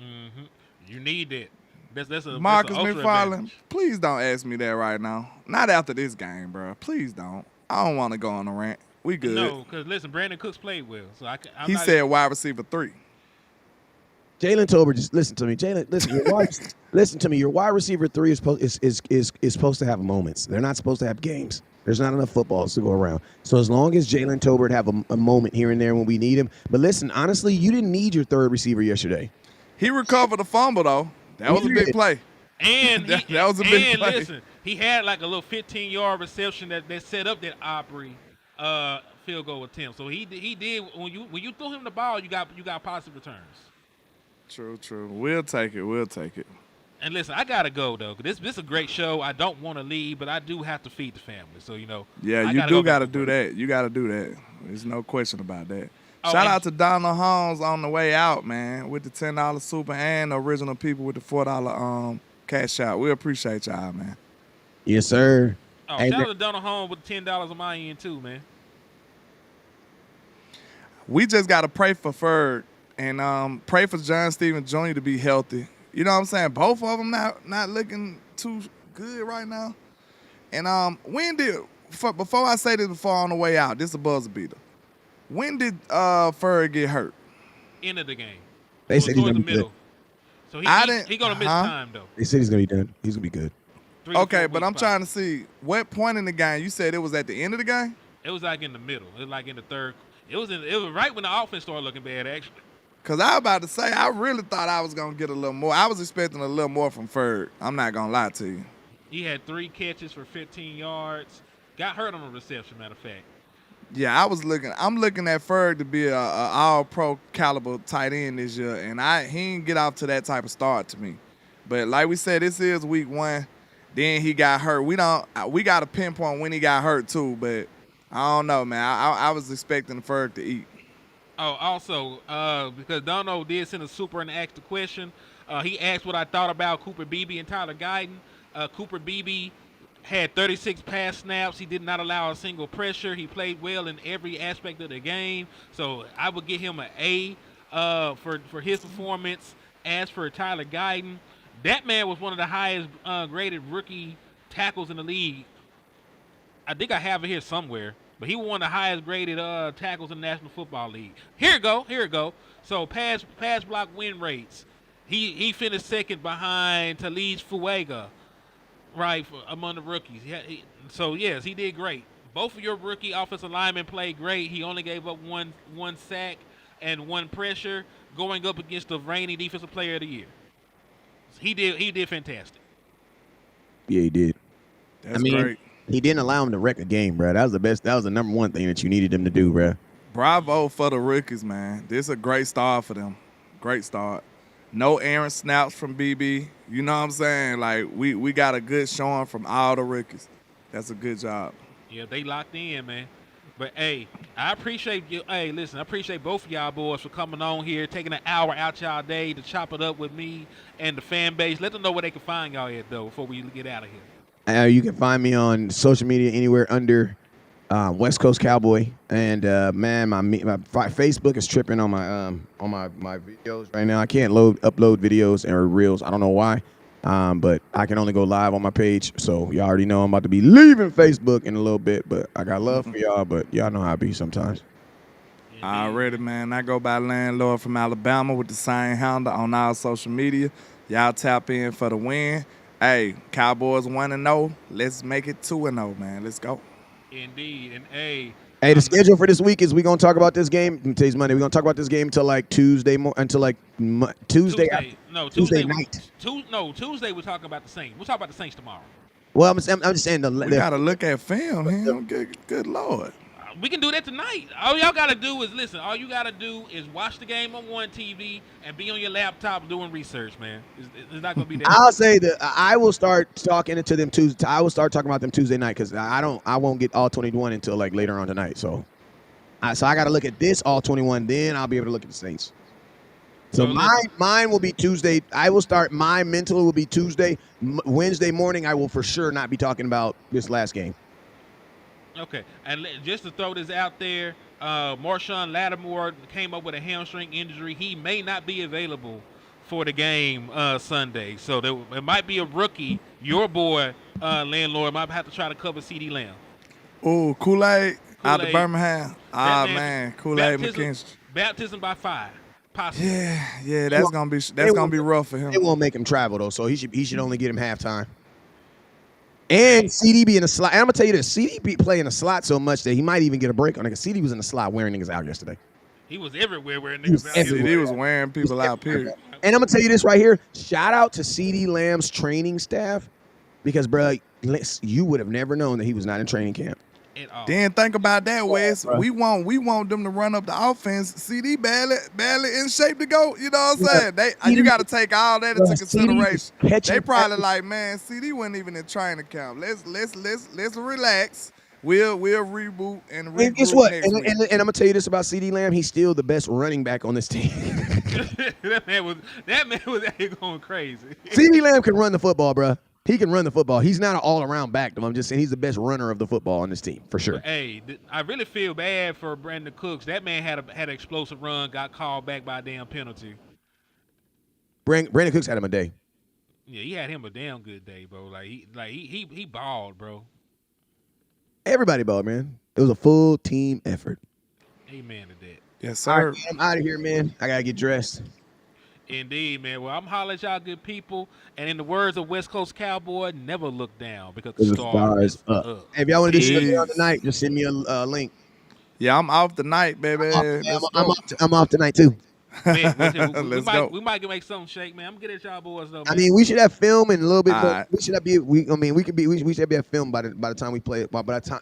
Mm-hmm. You need that. That's Marcus ultra McFarland, advantage. please don't ask me that right now. Not after this game, bro. Please don't. I don't want to go on a rant. We good. No, because listen, Brandon Cooks played well, so I'm he not said wide receiver 3. Jalen Tolbert, just listen to me. Jalen, listen. Listen to me. Your wide receiver 3 is supposed to have moments. They're not supposed to have games. There's not enough footballs to go around. So as long as Jalen Tolbert have a moment here and there when we need him. But listen, honestly, you didn't need your third receiver yesterday. He recovered a fumble, though. That was a big play. And that was a big play. Listen, he had like a little 15-yard reception that set up that Aubrey field goal attempt. So he did when you threw him the ball, you got positive returns. True. We'll take it. And listen, I gotta go though. This is a great show. I don't want to leave, but I do have to feed the family. So Yeah, you do got to do that. You got to do that. There's no question about that. Shout out to Donald Holmes on the way out, man, with the $10 super and the original people with the $4 cash out. We appreciate y'all, man. Yes, sir. Oh, Hey, shout out to Donald Holmes with $10 on my end too, man. We just got to pray for Ferg and pray for John Stevens Jr. to be healthy. You know what I'm saying? Both of them not looking too good right now. And before I say this on the way out, this is a buzzer beater. When did Ferg get hurt? End of the game. They said he's gonna be good. So he gonna miss time though. They said he's gonna be done. He's gonna be good. Okay, but I'm trying to see what point in the game. You said it was at the end of the game? It was like in the middle. It was like in the third. It was right when the offense started looking bad, actually. Because I was about to say, I really thought I was going to get a little more. I was expecting a little more from Ferg. I'm not going to lie to you. He had 3 catches for 15 yards. Got hurt on a reception, matter of fact. Yeah, I'm looking at Ferg to be a all-pro caliber tight end this year, and he didn't get off to that type of start to me. But like we said, this is week 1. Then he got hurt. We got to pinpoint when he got hurt too, but I don't know, man. I was expecting Ferg to eat. Oh, also, because Dono did send a super and asked a question. He asked what I thought about Cooper Beebe and Tyler Guyton. Cooper Beebe had 36 pass snaps. He did not allow a single pressure. He played well in every aspect of the game. So I would give him an A for his performance. As for Tyler Guyton, that man was one of the highest graded rookie tackles in the league. I think I have it here somewhere. but he was one of the highest graded tackles in the National Football League. Here it go. So pass block win rates. He finished second behind Talise Fuega, right, among the rookies. So yes, he did great. Both of your rookie offensive linemen played great. He only gave up one sack and one pressure going up against the reigning defensive player of the year. He did fantastic. Yeah, he did. That's great. He didn't allow him to wreck a game, bro. That was the best. That was the number one thing that you needed him to do, bro. Bravo for the rookies, man. This is a great start for them. Great start. No errant snaps from BB. You know what I'm saying? Like, we got a good showing from all the rookies. That's a good job. Yeah, they locked in, man. But, hey, I appreciate you. Hey, listen, I appreciate both of y'all boys for coming on here, taking an hour out y'all day to chop it up with me and the fan base. Let them know where they can find y'all at, though, before we get out of here. You can find me on social media anywhere under West Coast Cowboy, and man, my Facebook is tripping on my videos right now. I can't upload videos and reels. I don't know why, but I can only go live on my page. So y'all already know I'm about to be leaving Facebook in a little bit. But I got love for y'all, but y'all know how I be sometimes. Already, man. I go by Landlord from Alabama with the same handle on all social media. Y'all tap in for the win. Hey, Cowboys 1-0. Let's make it 2-0, man. Let's go. Indeed. And, hey, the schedule for this week is we're going to talk about this game. Today's Monday. We're going to talk about this game until like Tuesday night. Tuesday we're talking about the Saints. We'll talk about the Saints tomorrow. Well, I'm just saying. We got to look at film here. Good Lord. We can do that tonight. All y'all got to do is listen. All you got to do is watch the game on one TV and be on your laptop doing research, man. It's not going to be that. I'll say that I will start talking to them Tuesday. I will start talking about them Tuesday night because I won't get all 21 until like later on tonight. So I got to look at this all 21. Then I'll be able to look at the Saints. So mine will be Tuesday. I will start. My mental will be Tuesday. Wednesday morning, I will for sure not be talking about this last game. Okay, and just to throw this out there, Marshawn Lattimore came up with a hamstring injury. He may not be available for the game Sunday. So it might be a rookie. Your boy, Landlord, might have to try to cover CD Lamb. Oh, Kool-Aid out of Birmingham. Man, Kool-Aid McKinstry. Baptism by fire. Possibly. Yeah, that's gonna be rough for him. It won't make him travel though, so he should only get him halftime. And CD be in the slot. And I'm gonna tell you this: CD be playing the slot so much that he might even get a break on it. Cause CD was in the slot wearing niggas out yesterday. He was everywhere wearing niggas out. CD was wearing people out. Period. And I'm gonna tell you this right here: shout out to CD Lamb's training staff, because bro, you would have never known that he was not in training camp. Then think about that, Wes. We want them to run up the offense. CD barely in shape to go. You know what I'm saying? You got to take all that into consideration. They probably like, man, CD wasn't even in training camp. Let's relax. We'll reboot and regroup. And guess what? Next week. And I'm gonna tell you this about CD Lamb: he's still the best running back on this team. that man was out here going crazy. CD Lamb can run the football, bro. He can run the football. He's not an all-around back, though. I'm just saying he's the best runner of the football on this team, for sure. Hey, I really feel bad for Brandon Cooks. That man had an explosive run, got called back by a damn penalty. Brandon Cooks had him a day. Yeah, he had him a damn good day, bro. He balled, bro. Everybody balled, man. It was a full team effort. Amen to that. Yes, sir. Right, I'm out of here, man. I gotta get dressed. Indeed, man. Well, I'm hollering at y'all good people. And in the words of West Coast Cowboy, never look down because the star is up. Hey, if y'all want to do shit on tonight, just send me a link. Yeah, I'm off tonight, baby. I'm off tonight, too. Man, we might make something shake, man. I'm gonna get at y'all boys though. Man. I mean, we should have film and a little bit. Right. We should have we should have a film by the time we play. By the time